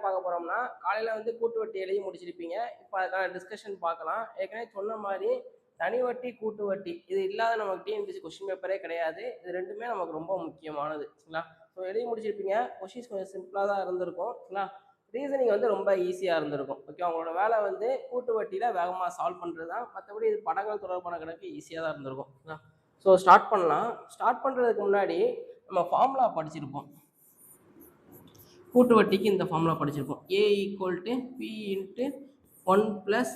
பார்க்க போகிறோம்னா, காலையில் வந்து கூட்டு வட்டி எழுதி முடிச்சிருப்பீங்க. இப்போ அதுக்கான டிஸ்கஷன் பார்க்கலாம். ஏற்கனவே சொன்ன மாதிரி தனி வட்டி கூட்டு வட்டி இது இல்லாத நமக்கு டிஎன்பிஎஸ்சி கொஸ்டின் பேப்பரே கிடையாது. இது ரெண்டுமே நமக்கு ரொம்ப முக்கியமானது. சரிங்களா? ஸோ எழுதி முடிச்சிருப்பீங்க. கொஸ்டின்ஸ் கொஞ்சம் சிம்பிளாக தான் இருந்திருக்கும். சரிங்களா? ரீசனிங் வந்து ரொம்ப ஈஸியாக இருந்திருக்கும். ஓகே, அவங்களோட வேலை வந்து கூட்டு வட்டியில் வேகமாக சால்வ் பண்ணுறது தான். மற்றபடி இது படங்கள் தொடர்பான கணக்கு ஈஸியாக தான் இருந்திருக்கும். சரிங்களா? ஸோ ஸ்டார்ட் பண்ணலாம். ஸ்டார்ட் பண்ணுறதுக்கு முன்னாடி நம்ம ஃபார்முலா படிச்சிருப்போம். கூட்டு வட்டிக்கு இந்த ஃபார்முலா படிச்சிருப்போம். A equal to P into 1 plus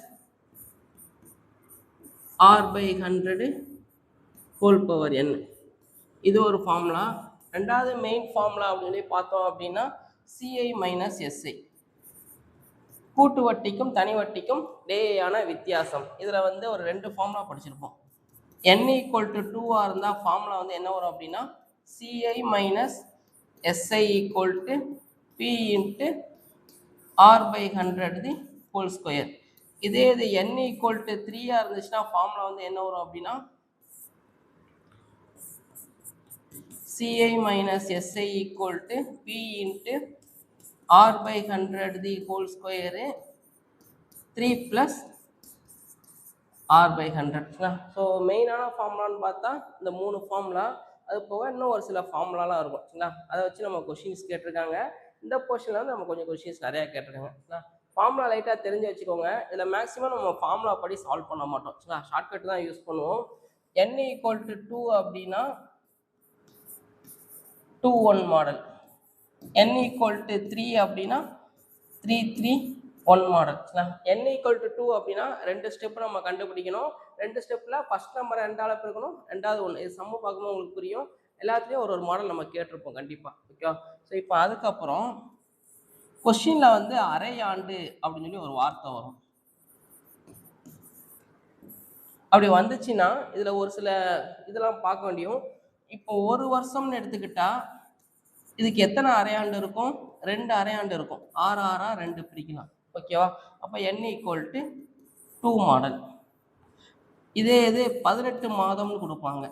R/100 whole power n. இது ஒரு ஃபார்முலா. ரெண்டாவது மெயின் ஃபார்முலா அப்படின்னு பார்த்தோம் அப்படின்னா CI மைனஸ் SI, கூட்டு வட்டிக்கும் தனி வட்டிக்கும் டேயான வித்தியாசம். இதில் வந்து ஒரு 2 ஃபார்முலா படிச்சிருப்போம். n ஈக்குவல் டு 2 இருந்தால் ஃபார்முலா வந்து என்ன வரும் அப்படின்னா CI minus SI equal to P into R/100 whole square. இதே இது n ஈக்குவல் டு 3 இருந்துச்சுன்னா ஃபார்முலா வந்து என்ன வரும் அப்படின்னா CI minus SI equal to P into R/100 whole square 3 plus R/100. So மெயினான ஃபார்முலான்னு பார்த்தா இந்த 3 ஃபார்முலா. அது போக இன்னும் ஒரு சில ஃபார்முலாலாம் இருக்கும். சரிங்களா? அதை வச்சு நம்ம கொஷின்ஸ் கேட்டிருக்காங்க. இந்த போர்ஷனில் வந்து நம்ம கொஞ்சம் கொஷின்ஸ் நிறையா கேட்டிருக்காங்க. சரிங்களா? ஃபார்முலா லைட்டாக தெரிஞ்சு வச்சுக்கோங்க. இதில் மேக்ஸிமம் நம்ம ஃபார்முலா படி சால்வ் பண்ண மாட்டோம். சரிங்களா? ஷார்ட்கட் தான் யூஸ் பண்ணுவோம். n ஈக்குவல் டு 2 அப்படின்னா 2-1 மாடல். n ஈக்குவல் டு 3 அப்படின்னா 3-3-1 மாடல். n ஈக்குவல் டு 2 அப்படின்னா 2 ஸ்டெப் நம்ம கண்டுபிடிக்கணும். 2 ஸ்டெப்பில் ஃபர்ஸ்ட் நம்பர் 2ஆல் பெருக்கணும், ரெண்டாவது 1. இது சம்மு பார்க்கும்போது உங்களுக்கு புரியும். எல்லாத்துலேயும் ஒரு மாடல் நம்ம கேட்டிருப்போம் கண்டிப்பாக. ஓகே, ஸோ இப்போ அதுக்கப்புறம் கொஸ்டினில் வந்து அரை ஆண்டு அப்படின்னு சொல்லி ஒரு வார்த்தை வரும். அப்படி வந்துச்சுன்னா இதில் ஒரு சில இதெல்லாம் பார்க்க வேண்டியும். இப்போ ஒரு வருஷம்னு எடுத்துக்கிட்டா இதுக்கு எத்தனை அரையாண்டு இருக்கும்? 2 அரையாண்டு இருக்கும். 6 6 2 பிரிக்கலாம். ஓகேவா? அப்போ n ஈக்குவல் டு 2 மாடல். இதே இது 18 மாதம்னு கொடுப்பாங்க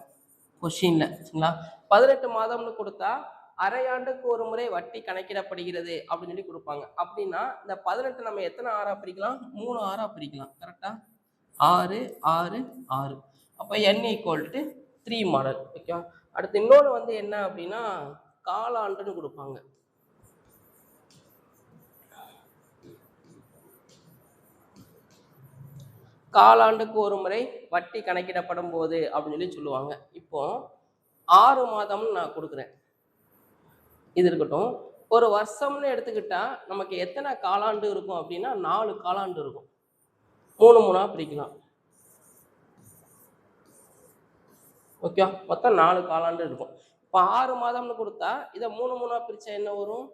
கொஸ்டின்ல. சரிங்களா? 18 மாதம்னு கொடுத்தா அரையாண்டுக்கு ஒரு முறை வட்டி கணக்கிடப்படுகிறது அப்படின்னு சொல்லி கொடுப்பாங்க. அப்படின்னா இந்த 18 நம்ம எத்தனை 6ஆ பிரிக்கலாம்? 3 6ஆ பிரிக்கலாம். கரெக்டா? 6 6 6. அப்போ n ஈக்குவல் டு 3 மாடல். ஓகேவா? அடுத்து இன்னொன்று வந்து என்ன அப்படின்னா காலாண்டுன்னு கொடுப்பாங்க. காலாண்டுக்கு ஒரு முறை வட்டி கணக்கிடப்படும் போது அப்படின்னு சொல்லி சொல்லுவாங்க. இப்போ 6 மாதம்னு நான் கொடுக்குறேன். இது இருக்கட்டும். ஒரு வருஷம்னு எடுத்துக்கிட்டா நமக்கு எத்தனை காலாண்டு இருக்கும் அப்படின்னா 4 காலாண்டு இருக்கும். 3 3ஆ பிரிக்கலாம். ஓகே, மொத்தம் 4 காலாண்டு இருக்கும். இப்போ 6 மாதம்னு கொடுத்தா இதை 3 3ஆ பிரிச்சா என்ன வரும்?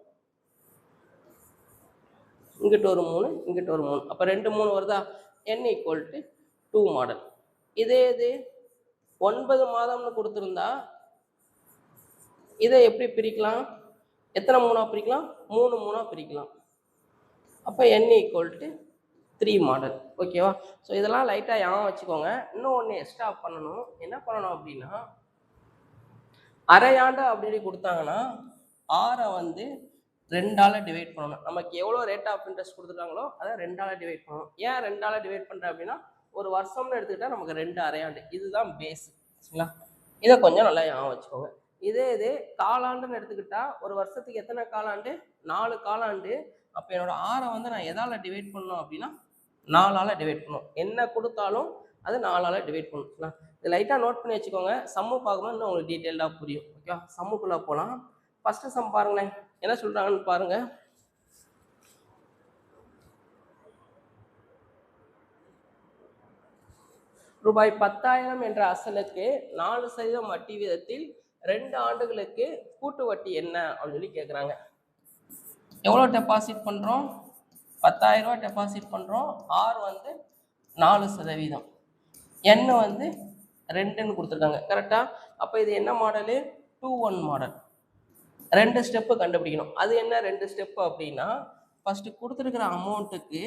இங்கிட்ட ஒரு 3, இங்கிட்ட ஒரு 3. அப்போ 2 3 வருதா? n equal to 2 model. இதே இது 9 மாதம்னு கொடுத்துருந்தா இதை எப்படி பிரிக்கலாம்? எத்தனை 3ஆ பிரிக்கலாம்? 3 3ஆ பிரிக்கலாம். அப்போ n ஈக்குவல் டு 3 மாடல். ஓகேவா? ஸோ இதெல்லாம் லைட்டாக ஞாபகம் வச்சுக்கோங்க. இன்னும் ஒன்று எக்ஸ்ட்ரா பண்ணணும். என்ன பண்ணணும் அப்படின்னா அரையாண்டு அப்படின்னு கொடுத்தாங்கன்னா 6 வந்து 2ஆல் டிவைட் பண்ணணும். நமக்கு எவ்வளோ ரேட் ஆஃப் இன்ட்ரெஸ்ட் கொடுத்துருக்காங்களோ அதை 2ஆல் டிவைட் பண்ணணும். ஏன் 2ஆல் டிவைட் பண்ணுறேன் அப்படின்னா ஒரு வருஷம்னு எடுத்துக்கிட்டால் நமக்கு 2 அரையாண்டு. இதுதான் பேஸ். சரிங்களா? இதை கொஞ்சம் நல்லா ஞாபகம் வச்சுக்கோங்க. இதே இது காலாண்டுன்னு எடுத்துக்கிட்டா ஒரு வருஷத்துக்கு எத்தனை காலாண்டு? 4 காலாண்டு. அப்போ என்னோட 6 வந்து நான் எதால் டிவைட் பண்ணணும் அப்படின்னா 4ஆல் டிவைட் பண்ணணும். என்ன கொடுத்தாலும் அது 4ஆல் டிவைட் பண்ணணும். இது லைட்டாக நோட் பண்ணி வச்சுக்கோங்க. சம்மு பார்க்கும்போது இன்னும் உங்களுக்கு டீட்டெயில்டாக புரியும். ஓகே, சம்முக்குள்ளே போகலாம். ஃபஸ்ட்டு சம் பாருங்களேன், என்ன சொல்கிறாங்கன்னு பாருங்க. ரூபாய் 10,000 என்ற அசலுக்கு 4% வட்டி வீதத்தில் 2 ஆண்டுகளுக்கு கூட்டு வட்டி என்ன அப்படின்னு சொல்லி கேட்குறாங்க. எவ்வளோ டெபாசிட் பண்ணுறோம்? 10,000 ரூபா டெபாசிட் பண்ணுறோம். R வந்து 4%, n வந்து 2ன்னு கொடுத்துருக்காங்க. கரெக்டாக? அப்போ இது என்ன மாடலு? 2-1 மாடல். 2 ஸ்டெப்பு கண்டுபிடிக்கணும். அது என்ன 2 ஸ்டெப்பு அப்படின்னா ஃபஸ்ட்டு கொடுத்துருக்கிற அமௌண்ட்டுக்கு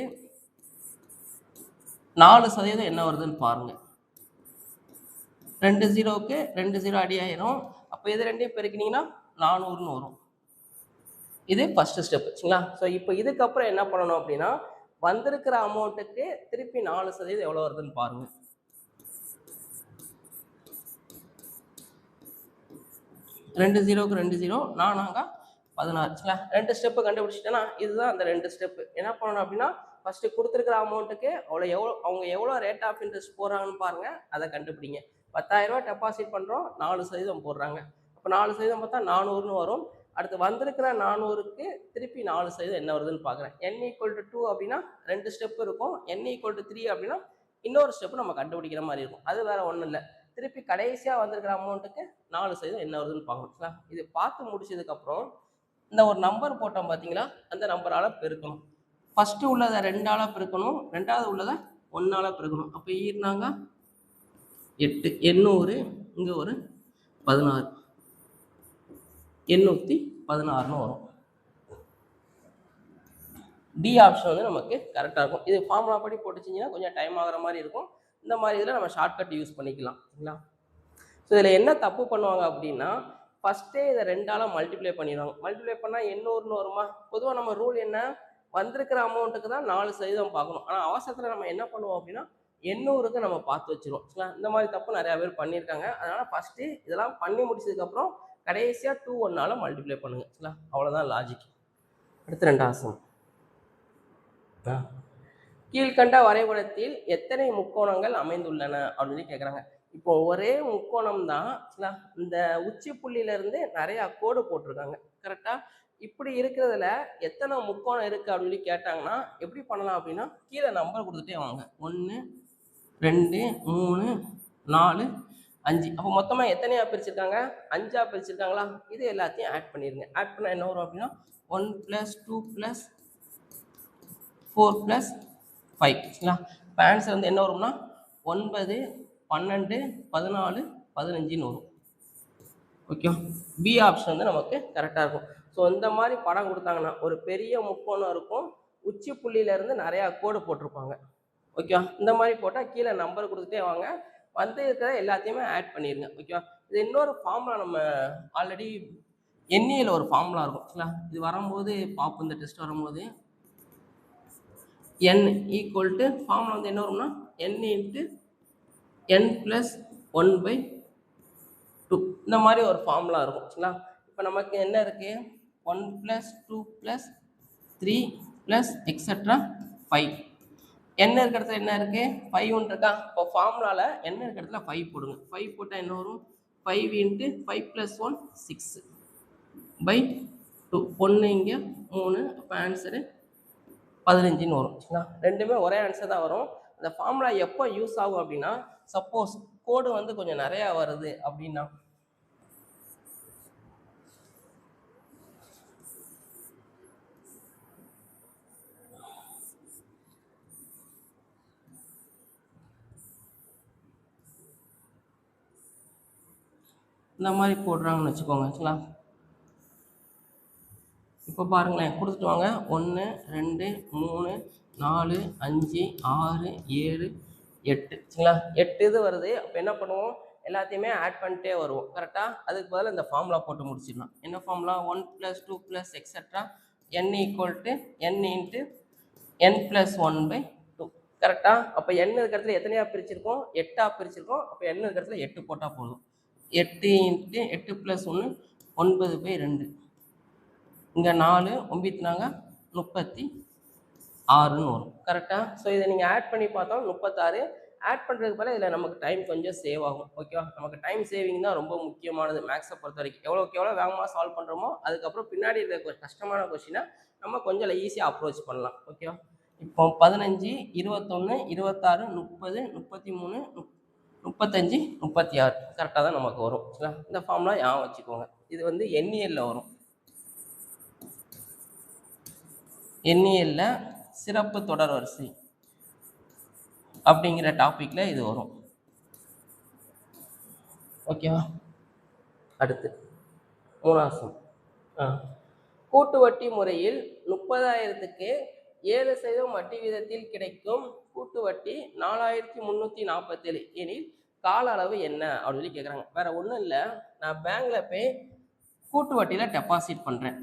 4% என்ன வருதுன்னு பாருங்கள். 2 0க்கு 2 0 அடி ஆயிரும். அப்போ இது ரெண்டையும் பெருக்கினீங்கன்னா 400ன்னு வரும். இது ஃபர்ஸ்ட் ஸ்டெப் சரிங்களா. ஸோ இப்போ இதுக்கப்புறம் என்ன பண்ணணும் அப்படின்னா, வந்திருக்கிற அமௌண்ட்டுக்கு திருப்பி 4% எவ்வளோ வருதுன்னு பாருங்க. 2 0க்கு 2 0 4 16 சரிங்களா. 2 ஸ்டெப்பு கண்டுபிடிச்சிட்டேன்னா இதுதான் அந்த 2 ஸ்டெப்பு. என்ன பண்ணணும் அப்படின்னா, ஃபர்ஸ்ட் கொடுத்துருக்கிற அமௌண்ட்டுக்கு அவங்க எவ்வளோ ரேட் ஆஃப் இன்ட்ரெஸ்ட் போடுறாங்கன்னு பாருங்க, அதை கண்டுபிடிங்க. 10,000 ரூபாய் டெபாசிட் பண்ணுறோம், 4% போடுறாங்க. அப்போ 4% பார்த்தா 400ன்னு வரும். அடுத்து வந்திருக்கிற 400க்கு திருப்பி 4% என்ன வருதுன்னு பார்க்குறேன். n = 2 அப்படின்னா 2 ஸ்டெப் இருக்கும். n = 3 அப்படின்னா இன்னொரு ஸ்டெப் நம்ம கண்டுபிடிக்கிற மாதிரி இருக்கும். அது வேற ஒன்றும் இல்லை. திருப்பி கடைசியாக வந்திருக்கிற அமௌண்ட்டுக்கு 4% என்ன வருதுன்னு பார்க்கணும். இது பார்த்து முடிச்சதுக்கப்புறம் இந்த ஒரு நம்பர் போட்டோம் பார்த்தீங்களா, அந்த நம்பரால் பெருக்கணும். ஃபஸ்ட்டு உள்ளதை 2ஆல் பெருக்கணும், ரெண்டாவது உள்ளதை 1ஆல் பெருக்கணும். அப்போ ஈர்னாங்க 8, 800, இங்கே ஒரு 16, 816ன்னு வரும். டி ஆப்ஷன் வந்து நமக்கு கரெக்டாக இருக்கும். இது ஃபார்முலா படி போட்டுச்சிங்கன்னா கொஞ்சம் டைம் ஆகிற மாதிரி இருக்கும். இந்த மாதிரி இதில் நம்ம ஷார்ட்கட் யூஸ் பண்ணிக்கலாம் சரிங்களா. ஸோ இதில் என்ன தப்பு பண்ணுவாங்க அப்படின்னா, ஃபஸ்ட்டே இதை 2ஆல் மல்டிப்ளை பண்ணிடுவாங்க. மல்டிப்ளை பண்ணால் 800ன்னு வருமா? பொதுவாக நம்ம ரூல் என்ன, வந்திருக்கிற அமௌண்ட்டுக்கு தான் 4% பார்க்கணும். ஆனால் அவசரத்தில் நம்ம என்ன பண்ணுவோம் அப்படின்னா 800க்கு நம்ம பார்த்து வச்சிருவோம் சரிங்களா. இந்த மாதிரி தப்பு நிறையா பேர் பண்ணியிருக்காங்க. அதனால் ஃபஸ்ட்டு இதெல்லாம் பண்ணி முடிச்சதுக்கப்புறம் கடைசியாக 2 1ஆல் மல்டிப்ளை பண்ணுங்க சரிங்களா. அவ்வளோதான் லாஜிக். அடுத்து 2ஆம் கீழ்கண்ட வரைபடத்தில் எத்தனை முக்கோணங்கள் அமைந்துள்ளன அப்படின்னு கேட்குறாங்க. இப்போ ஒரே முக்கோணம் தான் இந்த உச்சி புள்ளியிலேருந்து நிறையா கோடு போட்டிருக்காங்க கரெக்டாக. இப்படி இருக்கிறதுல எத்தனை முக்கோணம் இருக்குது அப்படின்னு கேட்டாங்கன்னா எப்படி பண்ணலாம் அப்படின்னா, கீழே நம்பர் கொடுத்துட்டே வாங்க. 1 2 3 4 5. அப்போ மொத்தமாக எத்தனையாக பிரிச்சிருக்காங்க? 5ஆக பிரிச்சிருக்காங்களா? இது எல்லாத்தையும் ஆட் பண்ணிடுங்க. ஆட் பண்ணால் என்ன வரும் அப்படின்னா 1 + 2 + 4 + 5 சரிங்களா. இப்போ ஆன்சர் வந்து என்ன வரும்னா 9 12 14 15ன்னு வரும். ஓகே, பி ஆப்ஷன் வந்து நமக்கு கரெக்டாக இருக்கும். ஸோ இந்த மாதிரி படம் கொடுத்தாங்கன்னா ஒரு பெரிய முக்கோணம் இருக்கும், உச்சி புள்ளியிலேருந்து நிறையா கோடு போட்டிருப்பாங்க. ஓகே, இந்த மாதிரி போட்டால் கீழே நம்பர் கொடுத்துட்டே வாங்க, வந்து இருக்கிற எல்லாத்தையுமே ஆட் பண்ணிடுங்க. ஓகே, இது இன்னொரு ஃபார்முலா நம்ம ஆல்ரெடி எண்ணியல் ஒரு ஃபார்முலா இருக்கும் சரிங்களா. இது வரும்போது பார்ப்போம், இந்த டெஸ்ட் வரும்போது n = ஃபார்முலா வந்து என்ன வரும்னா n × n + 1/2 இந்த மாதிரி ஒரு ஃபார்முலா இருக்கும் சரிங்களா. இப்போ நமக்கு என்ன இருக்குது, 1 + 2 + 3 + etc 5. n இருக்கிற இடத்துல என்ன இருக்குது, 5 இருக்கா. இப்போ ஃபார்முலாவில் n இருக்கிற இடத்துல 5 போடுங்க. 5 போட்டால் என்ன வரும், 5 × 5 + 1 6/2. 1 இங்கே 3, அப்போ ஆன்சரு 15ன்னு வரும் சரிங்களா. ரெண்டுமே ஒரே ஆன்சர் தான் வரும். அந்த ஃபார்முலா எப்போ யூஸ் ஆகும் அப்படின்னா, சப்போஸ் கோடு வந்து கொஞ்சம் நிறையா வருது அப்படின்னா, இந்த மாதிரி போடுறாங்கன்னு வச்சுக்கோங்க சரிங்களா. இப்போ பாருங்களேன், கொடுத்துட்டு வாங்க. 1 2 3 4 5 6 7 8 சரிங்களா. 8 இது வருது. அப்போ என்ன பண்ணுவோம், எல்லாத்தையுமே ஆட் பண்ணிட்டே வருவோம் கரெக்டாக. அதுக்கு பதிலாக இந்த ஃபார்முலா போட்டு முடிச்சிடலாம். என்ன formula, 1 + 2 + etc n = n × n + 1/2 கரெக்டாக. அப்போ n இருக்கிறதுல எத்தனையாக பிரிச்சிருக்கோம், 8ஆக பிரிச்சிருக்கோம். அப்போ n இருக்கிறதுல 8 போட்டால் போதும். 8 × 8 + 1 9/2. இங்கே 4 9 36ன்னு வரும் கரெக்டாக. ஸோ இதை நீங்கள் ஆட் பண்ணி பார்த்தோம் 36. ஆட் பண்ணுறதுக்கு பதிலாக இதில் நமக்கு டைம் கொஞ்சம் சேவ் ஆகும். ஓகேவா, நமக்கு டைம் சேவிங் தான் ரொம்ப முக்கியமானது மேக்ஸை பொறுத்த வரைக்கும். எவ்வளோக்கு எவ்வளோ வேகமாக சால்வ் பண்ணுறோமோ அதுக்கப்புறம் பின்னாடி இருக்கிற கஷ்டமான கொஸ்டினை நம்ம கொஞ்சம் ஈஸியாக அப்ரோச் பண்ணலாம். ஓகேவா, இப்போ 15 21 26 30 33 35 36 கரெக்டாக தான் நமக்கு வரும் சரிங்களா. இந்த ஃபார்ம்லாம் ஞாபகம் வச்சுக்கோங்க. இது வந்து எண்ணியலில் வரும். எண்ணியலில் சிறப்பு தொடர் வரிசை அப்படிங்கிற டாப்பிக்கில் இது வரும். ஓகேவா, அடுத்து 3ஆம் கூட்டு வட்டி முறையில் 30,000க்கு 7% வட்டி வீதத்தில் கிடைக்கும் கூட்டு வட்டி 4,347 எனில் கால அளவு என்ன அப்படின்னு சொல்லி கேட்குறாங்க. வேற ஒன்றும் இல்லை, நான் பேங்க்ல போய் கூட்டு வட்டியில் டெபாசிட் பண்ணுறேன்.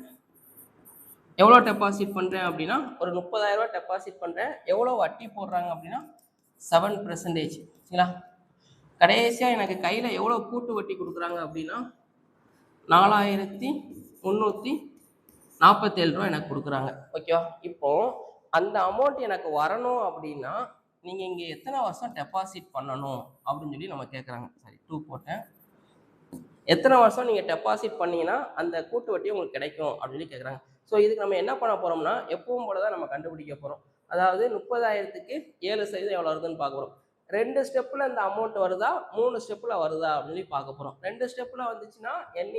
எவ்வளோ டெபாசிட் பண்ணுறேன் அப்படின்னா ஒரு 30,000 ரூபாய் டெபாசிட் பண்ணுறேன். எவ்வளோ வட்டி போடுறாங்க அப்படின்னா 7%. சரிங்களா? கடைசியாக எனக்கு கையில் எவ்வளோ கூட்டு வட்டி கொடுக்குறாங்க அப்படின்னா 4,347 ரூபா எனக்கு கொடுக்குறாங்க. ஓகேவா? இப்போ அந்த அமௌண்ட் எனக்கு வரணும் அப்படின்னா நீங்கள் இங்கே எத்தனை வருஷம் டெபாசிட் பண்ணணும் அப்படின்னு சொல்லி நம்ம கேட்குறாங்க. சரி, 2 போட்டேன். எத்தனை வருஷம் நீங்கள் டெபாசிட் பண்ணீங்கன்னா அந்த கூட்டு வட்டி உங்களுக்கு கிடைக்கும் அப்படின்னு கேட்குறாங்க. ஸோ இதுக்கு நம்ம என்ன பண்ண போகிறோம்னா எப்பவும் போல தான் நம்ம கண்டுபிடிக்க போகிறோம். அதாவது 30,000க்கு 7% எவ்வளோ வருதுன்னு பார்க்க போகிறோம். 2 ஸ்டெப்பில் இந்த அமௌண்ட் வருதா 3 ஸ்டெப்பில் வருதா அப்படின்னு சொல்லி பார்க்க போகிறோம். 2 ஸ்டெப்பில் வந்துச்சுன்னா n =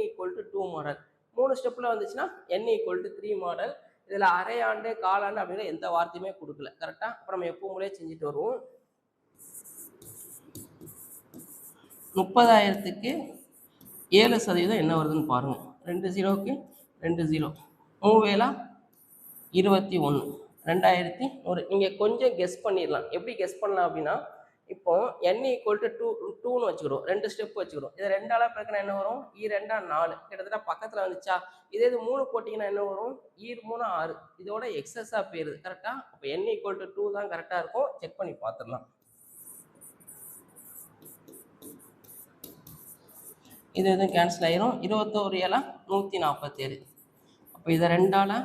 2 மாடல், 3 ஸ்டெப்பில் வந்துச்சுன்னா n = 3 மாடல். இதில் அரையாண்டு காலாண்டு அப்படிங்கிற எந்த வார்த்தையுமே கொடுக்கல. கரெக்டாக? அப்புறம் நம்ம எப்பவும் போலே செஞ்சுட்டு வருவோம். 30,000க்கு 7% என்ன வருதுன்னு பாருங்க. 2 0க்கு 2 0, 3 21, 2100. நீங்கள் கொஞ்சம் கெஸ் பண்ணிடலாம். எப்படி கெஸ் பண்ணலாம் அப்படின்னா இப்போ n = 2ன்னு வச்சுக்கிறோம். 2 ஸ்டெப் வச்சுக்கிறோம். இதை 2ஆல் பெருக்கினா என்ன வரும்? 2 4, கிட்டத்தட்ட பக்கத்தில் வந்துச்சா? இதே இது 3 போட்டிங்கன்னா என்ன வரும்? 3 6, இதோட எக்ஸஸாக போயிருது. கரெக்டாக? அப்போ n = 2 தான் கரெக்டாக இருக்கும். செக் பண்ணி பார்த்துடலாம். இது எதுவும் கேன்சல் ஆயிரும். 21 7 147. அப்போ இதை 2ஆல்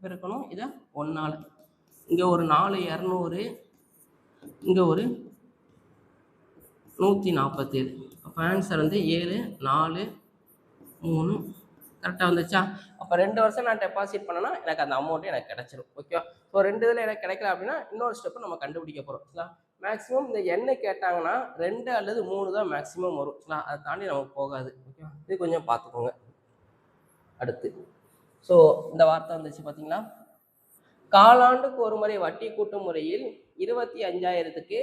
பெருக்கணும், இதை 1ஆல். இங்கே ஒரு 4 200, இங்கே ஒரு 147. அப்போ ஆன்சர் வந்து 7 4 3. கரெக்டாக வந்துச்சா? அப்போ 2 வருஷம் நான் டெபாசிட் பண்ணேன்னா எனக்கு அந்த அமௌண்ட்டு எனக்கு கிடச்சிரும். ஓகேவா? ஸோ 2 இதில் எனக்கு கிடைக்கல அப்படின்னா இன்னொரு ஸ்டெப்பு நம்ம கண்டுபிடிக்க போகிறோம். சரிங்களா? மேக்ஸிமம் இந்த எண்ணெய் கேட்டாங்கன்னா 2 அல்லது 3 தான் மேக்ஸிமம் வரும். சரிங்களா? அதை தாண்டி நமக்கு போகாது. ஓகேவா? இது கொஞ்சம் பார்த்துக்கோங்க. அடுத்து ஸோ இந்த வார்த்தை வந்துச்சு பார்த்தீங்களா? காலாண்டுக்கு ஒரு முறை வட்டி கூட்டும் முறையில் 25,000க்கு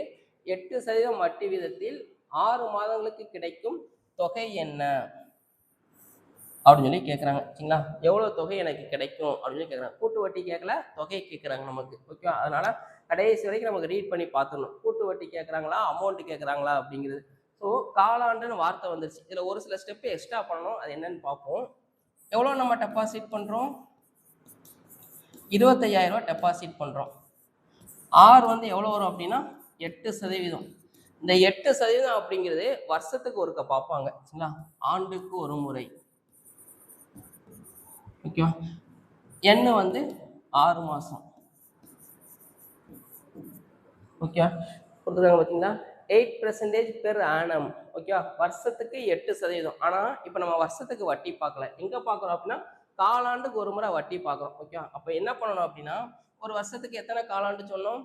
8% வட்டி வீதத்தில் 6 மாதங்களுக்கு கிடைக்கும் தொகை என்ன அப்படின்னு சொல்லி கேட்குறாங்க. சரிங்களா? எவ்வளோ தொகை எனக்கு கிடைக்கும் அப்படின்னு சொல்லி கேட்குறாங்க. கூட்டு வட்டி கேட்கல, தொகை கேட்குறாங்க நமக்கு. ஓகே, அதனால கடைசி வரைக்கும் நமக்கு ரீட் பண்ணி பார்த்துடணும். கூட்டு வட்டி கேட்குறாங்களா, அமௌண்ட் கேட்குறாங்களா அப்படிங்கிறது. ஸோ காலாண்டுன்னு வார்த்தை வந்துருச்சு. இதில் ஒரு சில ஸ்டெப்பு எக்ஸ்ட்ரா பண்ணணும். அது என்னன்னு பார்ப்போம். எவ்வளோ நம்ம டெபாசிட் பண்ணுறோம்? 25,000 ரூபா டெபாசிட் பண்ணுறோம். ஆர் வந்து எவ்வளோ வரும் அப்படின்னா 8%. இந்த 8% அப்படிங்கிறது வருஷத்துக்கு ஒருக்க பார்ப்பாங்க. சரிங்களா? ஆண்டுக்கு ஒரு முறை. ஓகேவா? என்ன வந்து 6 மாதம். ஓகேவா? கொடுத்துருக்காங்க பார்த்தீங்களா? 8% பெர் ஆனம். ஓகேவா? வருஷத்துக்கு 8%. ஆனால் இப்போ நம்ம வருஷத்துக்கு வட்டி பார்க்கல. எங்கே பார்க்குறோம் அப்படின்னா காலாண்டுக்கு ஒரு முறை வட்டி பார்க்குறோம். ஓகேவா? அப்போ என்ன பண்ணணும் அப்படின்னா ஒரு வருஷத்துக்கு எத்தனை காலாண்டு சொன்னோம்?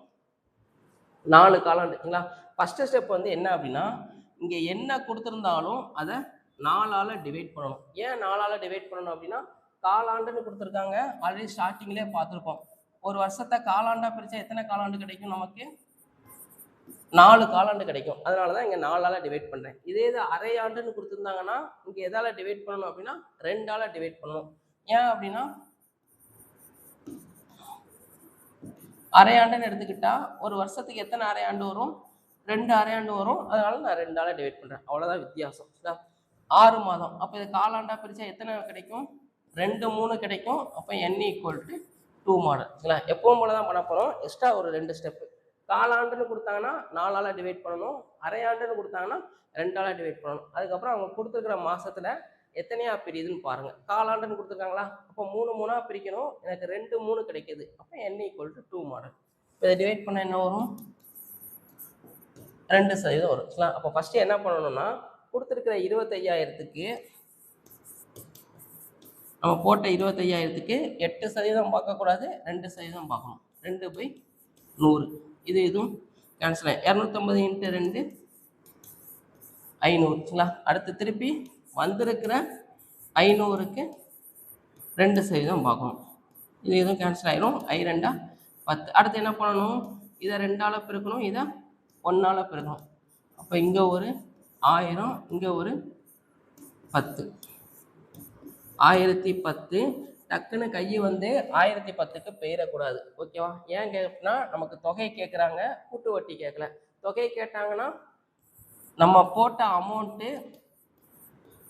4 காலாண்டு. சரிங்களா? ஃபஸ்ட்டு ஸ்டெப் வந்து என்ன அப்படின்னா இங்கே என்ன கொடுத்துருந்தாலும் அதை 4ஆல் டிவைட் பண்ணணும். ஏன் 4ஆல் டிவைட் பண்ணணும் அப்படின்னா காலாண்டுன்னு கொடுத்துருக்காங்க. ஆல்ரெடி ஸ்டார்டிங்லேயே பார்த்துருப்போம். ஒரு வருஷத்தை காலாண்டாக பிரித்தா எத்தனை காலாண்டு கிடைக்கும்? நமக்கு 4 காலாண்டு கிடைக்கும். அதனால தான் இங்கே 4ஆல் டிவைட் பண்ணுறேன். இதே இது அரையாண்டுன்னு கொடுத்துருந்தாங்கன்னா இங்கே எதால் டிவைட் பண்ணணும் அப்படின்னா 2ஆல் டிவைட் பண்ணணும். ஏன் அப்படின்னா அரையாண்டுன்னு எடுத்துக்கிட்டா ஒரு வருஷத்துக்கு எத்தனை அரையாண்டு வரும்? 2 அரையாண்டு வரும். அதனால நான் 2ஆல் டிவைட் பண்ணுறேன். அவ்வளோதான் வித்தியாசம். 6 மாதம். அப்போ இது காலாண்டாக பிரித்தா எத்தனை கிடைக்கும்? 2 3 கிடைக்கும். அப்போ n = 2 மாடல். சரிங்களா? எப்பவும் போல தான் பண்ண போகிறோம். எக்ஸ்ட்ரா ஒரு 2 ஸ்டெப்பு. காலாண்டுன்னு கொடுத்தாங்கன்னா 4ஆல் டிவைட் பண்ணணும். அரையாண்டுன்னு கொடுத்தாங்கன்னா 2ஆல் டிவைட் பண்ணணும். அதுக்கப்புறம் அவங்க கொடுத்துருக்கிற மாதத்தில் எத்தனையா பிரியுதுன்னு பாருங்கள். காலாண்டுன்னு கொடுத்துருக்காங்களா? அப்போ 3 3ஆக பிரிக்கணும். எனக்கு 2 3 கிடைக்கிது. அப்போ n = 2 மாடல். இப்போ இதை டிவைட் பண்ண என்ன வரும்? 2% வரும். சரிங்களா? அப்போ ஃபஸ்ட்டு என்ன பண்ணணும்னா கொடுத்துருக்கிற 25,000க்கு நம்ம போட்ட 25,000க்கு 8% பார்க்கக்கூடாது, 2% பார்க்கணும். 2/100. இது இதுவும் கேன்சல் ஆகி 250 × 2 500. சரிங்களா? அடுத்து திருப்பி வந்திருக்கிற 500க்கு 2% பார்க்கணும். இது எதுவும் கேன்சல் ஆகிடும். 2 10. அடுத்து என்ன பண்ணணும்? இதை 2ஆல் பெருக்கணும், இதை 1ஆல் பெருக்கணும். அப்போ இங்கே ஒரு 1000, இங்கே ஒரு 10. 1010. டக்குன்னு கை வந்து 1010க்கு பெயரக்கூடாது. ஓகேவா? ஏன் கேட்குனா நமக்கு தொகை கேட்குறாங்க, கூட்டு வட்டி கேட்கல. தொகை கேட்டாங்கன்னா நம்ம போட்ட அமௌண்ட்டு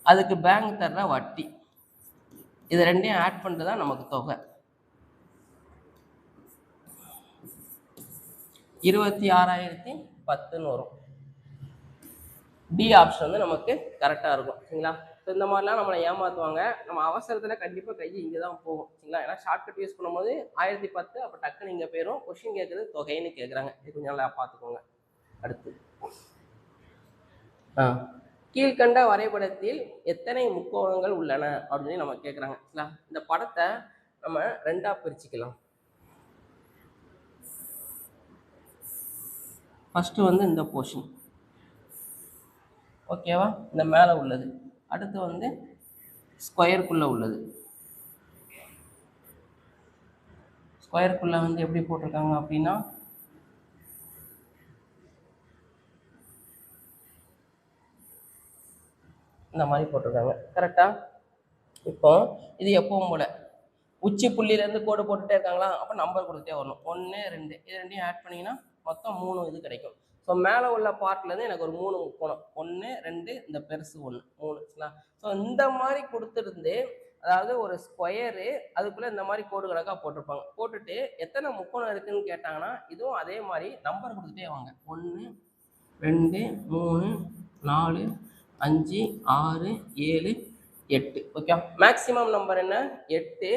அதுக்கு பேங்க் தர்ற வட்டி, இது ரெண்டையும் ஆட் பண்ணிட்டு தான் நமக்கு தொகை. 26,010 வரும். டி ஆப்ஷன் வந்து நமக்கு கரெக்டாக இருக்கும். சரிங்களா? ஸோ இந்த மாதிரிலாம் நம்மளை ஏமாற்றுவாங்க. நம்ம அவசரத்தில் கண்டிப்பாக கை இங்கே தான் போகும். சரிங்களா? ஏன்னா ஷார்ட்கட் யூஸ் பண்ணும்போது 1010 அப்போ டக்குன்னு இங்கே போயிடும். கொஷின் கேட்குறது தொகைன்னு கேட்குறாங்க. இது கொஞ்சம் நல்லா பார்த்துக்கோங்க. அடுத்து கீழ்கண்ட வரைபடத்தில் எத்தனை முக்கோணங்கள் உள்ளன அப்படின்னு நம்ம கேட்குறாங்க. சரிங்களா? இந்த படத்தை நம்ம ரெண்டா பிரிச்சுக்கலாம். ஃபர்ஸ்ட் வந்து இந்த போர்ஷன் ஓகேவா, இந்த மேலே உள்ளது. அடுத்து வந்து ஸ்கொயருக்குள்ளே உள்ளது. ஸ்கொயருக்குள்ளே வந்து எப்படி போட்டிருக்காங்க அப்படின்னா இந்த மாதிரி போட்டிருக்காங்க. கரெக்டா? இப்போ இது எப்பவும் போல உச்சி புள்ளியிலேருந்து கோடு போட்டுட்டே இருக்காங்களா, அப்போ நம்பர் கொடுத்துட்டே வரணும். 1 2 இது ரெண்டையும் ஆட் பண்ணிங்கன்னா மொத்தம் 3 இது கிடைக்கும். ஸோ மேலே உள்ள பார்ட்லேருந்து எனக்கு ஒரு 3 முக்கோணம் 1 2 இந்த பெருசு 1 3. ஸோ இந்த மாதிரி கொடுத்துருந்து, அதாவது ஒரு ஸ்கொயரு அதுக்குள்ளே இந்த மாதிரி கோடு கணக்காக போட்டிருப்பாங்க. போட்டுட்டு எத்தனை முக்கோணம் இருக்குதுன்னு கேட்டாங்கன்னா இதுவும் அதே மாதிரி நம்பர் கொடுத்துட்டே வாங்க. 1 2 3 4 5 6 7 8. ஓகே, மேக்ஸிமம் நம்பர் என்ன 8.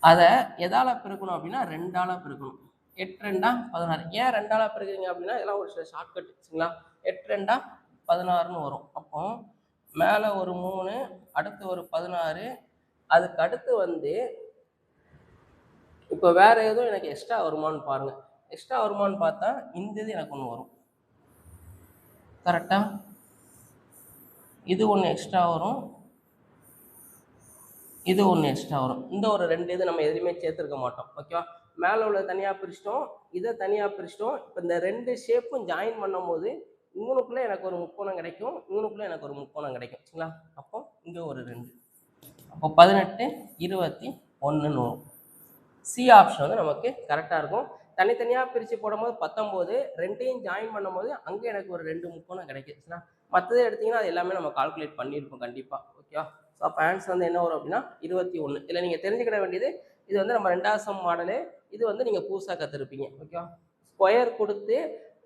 அதை எதால பெருக்கணும் அப்படின்னா 2ஆல பெருக்கணும். 8 2 16. ஏன் 2ஆல பெருக்குறீங்க அப்படின்னா இதெல்லாம் ஒரு சில ஷார்ட்கட். சரிங்களா? 8 2 16ன்னு வரும். அப்போ மேலே ஒரு 3, அடுத்து ஒரு 16, அதுக்கு அடுத்து வந்து இப்போ வேற எதுவும் எனக்கு எக்ஸ்ட்ரா வருமானு பாருங்க. எக்ஸ்ட்ரா வருமானு பார்த்தா இந்த இது எனக்கு ஒன்று வரும். கரெக்டா? இது ஒன்று எக்ஸ்ட்ரா வரும், இது ஒன்று எக்ஸ்ட்ரா வரும். இந்த ஒரு 2 இது நம்ம எதுவுமே சேர்த்துருக்க மாட்டோம். ஓகேவா? மேலே உள்ள தனியாக பிரிச்சிட்டோம், இதை தனியாக பிரிச்சிட்டோம். இப்போ இந்த 2 ஷேப்பும் ஜாயின் பண்ணும் போது இவனுக்குள்ளே எனக்கு ஒரு முக்கோணம் கிடைக்கும், இவனுக்குள்ளே எனக்கு ஒரு முக்கோணம் கிடைக்கும். சரிங்களா? அப்போ இங்கே ஒரு 2, அப்போ 18 21ன்னு வரும். சி ஆப்ஷன் வந்து நமக்கு கரெக்டாக இருக்கும். தனித்தனியாக பிரித்து போடும்போது 19, ரெண்டையும் ஜாயின் பண்ணும்போது அங்கே எனக்கு ஒரு 2 முக்கோணம் கிடைக்கும். சரிங்களா? மற்றதை எடுத்திங்கன்னா அது எல்லாமே நம்ம கால்குலேட் பண்ணியிருப்போம் கண்டிப்பாக. ஓகேவா? ஸோ அப்போ ஆன்சர் வந்து என்ன வரும் அப்படின்னா 21. இதில் நீங்கள் தெரிஞ்சுக்கிட வேண்டியது, இது வந்து நம்ம 2வது சம் மாடலு. இது வந்து நீங்கள் புதுசாக கற்றுருப்பீங்க. ஓகேவா? ஸ்கொயர் கொடுத்து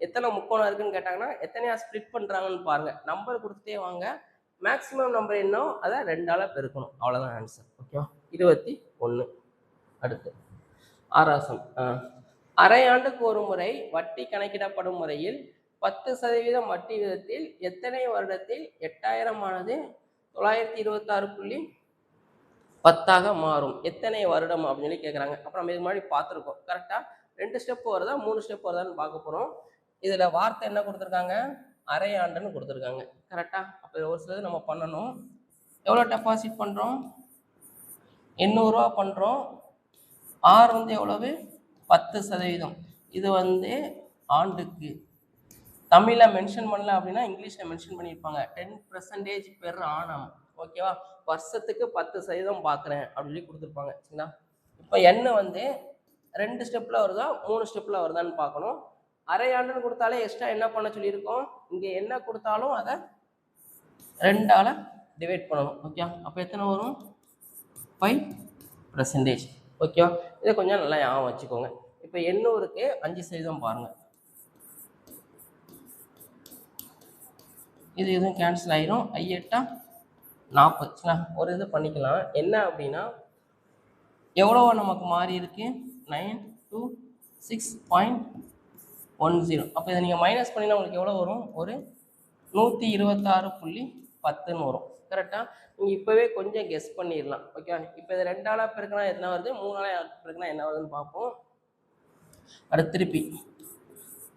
எத்தனை முக்கோணம் இருக்குன்னு கேட்டாங்கன்னா எத்தனையா ஸ்ப்ளிட் பண்ணுறாங்கன்னு பாருங்கள். நம்பர் கொடுத்துட்டே வாங்க. மேக்ஸிமம் நம்பர் என்னோ அதை 2ஆல பெருக்கணும். அவ்வளோதான் ஆன்சர். ஓகேவா? 21. அடுத்து 6வது சம். அரை ஆண்டுக்கு ஒரு முறை வட்டி கணக்கிடப்படும் முறையில் 10% வட்டி விதத்தில் எத்தனை வருடத்தில் 8000 ஆனது 926.10 மாறும்? எத்தனை வருடம் அப்படின்னு சொல்லி கேட்குறாங்க. அப்போ நம்ம இது மாதிரி பார்த்துருக்கோம். கரெக்டாக 2 ஸ்டெப் வருதா 3 ஸ்டெப் வருதான்னு பார்க்க போகிறோம். இதில் வார்த்தை என்ன கொடுத்துருக்காங்க, அரை ஆண்டுன்னு கொடுத்துருக்காங்க. கரெக்டாக? அப்போ ஒரு சிலது நம்ம பண்ணணும். எவ்வளோ டெபாசிட் பண்ணுறோம்? 800 ரூபா பண்ணுறோம். ஆர் வந்து எவ்வளவு? 10%. இது வந்து ஆண்டுக்கு. தமிழில் மென்ஷன் பண்ணல அப்படின்னா இங்கிலீஷில் மென்ஷன் பண்ணியிருப்பாங்க 10% பெர் ஆனம். ஓகேவா? வருஷத்துக்கு 10% பார்க்குறேன் அப்படின்னு சொல்லி கொடுத்துருப்பாங்க. சரிங்களா? இப்போ என்ன வந்து 2 ஸ்டெப்பில் வருதா 3 ஸ்டெப்பில் வருதான்னு பார்க்கணும். அரை ஆண்டுன்னு கொடுத்தாலே எக்ஸ்ட்ரா என்ன பண்ண சொல்லியிருக்கோம், இங்கே என்ன கொடுத்தாலும் அதை 2ஆல் டிவைட் பண்ணணும். ஓகே, அப்போ எத்தனை வரும்? 5%. ஓகேவா? இதை கொஞ்சம் நல்லா ஞாபகம் வச்சுக்கோங்க. இப்போ 800க்கு 5% பாருங்கள். இது எதுவும் கேன்சல் ஆயிரும். 5 8 40. ஒரு இது பண்ணிக்கலாம். என்ன அப்படின்னா எவ்வளோ நமக்கு மாறி இருக்கு? 926.10. அப்போ இதை நீங்கள் மைனஸ் பண்ணினா உங்களுக்கு எவ்வளோ வரும்? ஒரு 126.10ன்னு வரும். கரெக்டாக? நீங்கள் இப்போவே கொஞ்சம் கெஸ் பண்ணிடலாம். ஓகே, இப்போ இதை 2ஆல் பெருக்கினா என்ன வருது, 3ஆல் பெருக்கினா என்ன வருதுன்னு பார்ப்போம். அடுத்து திருப்பி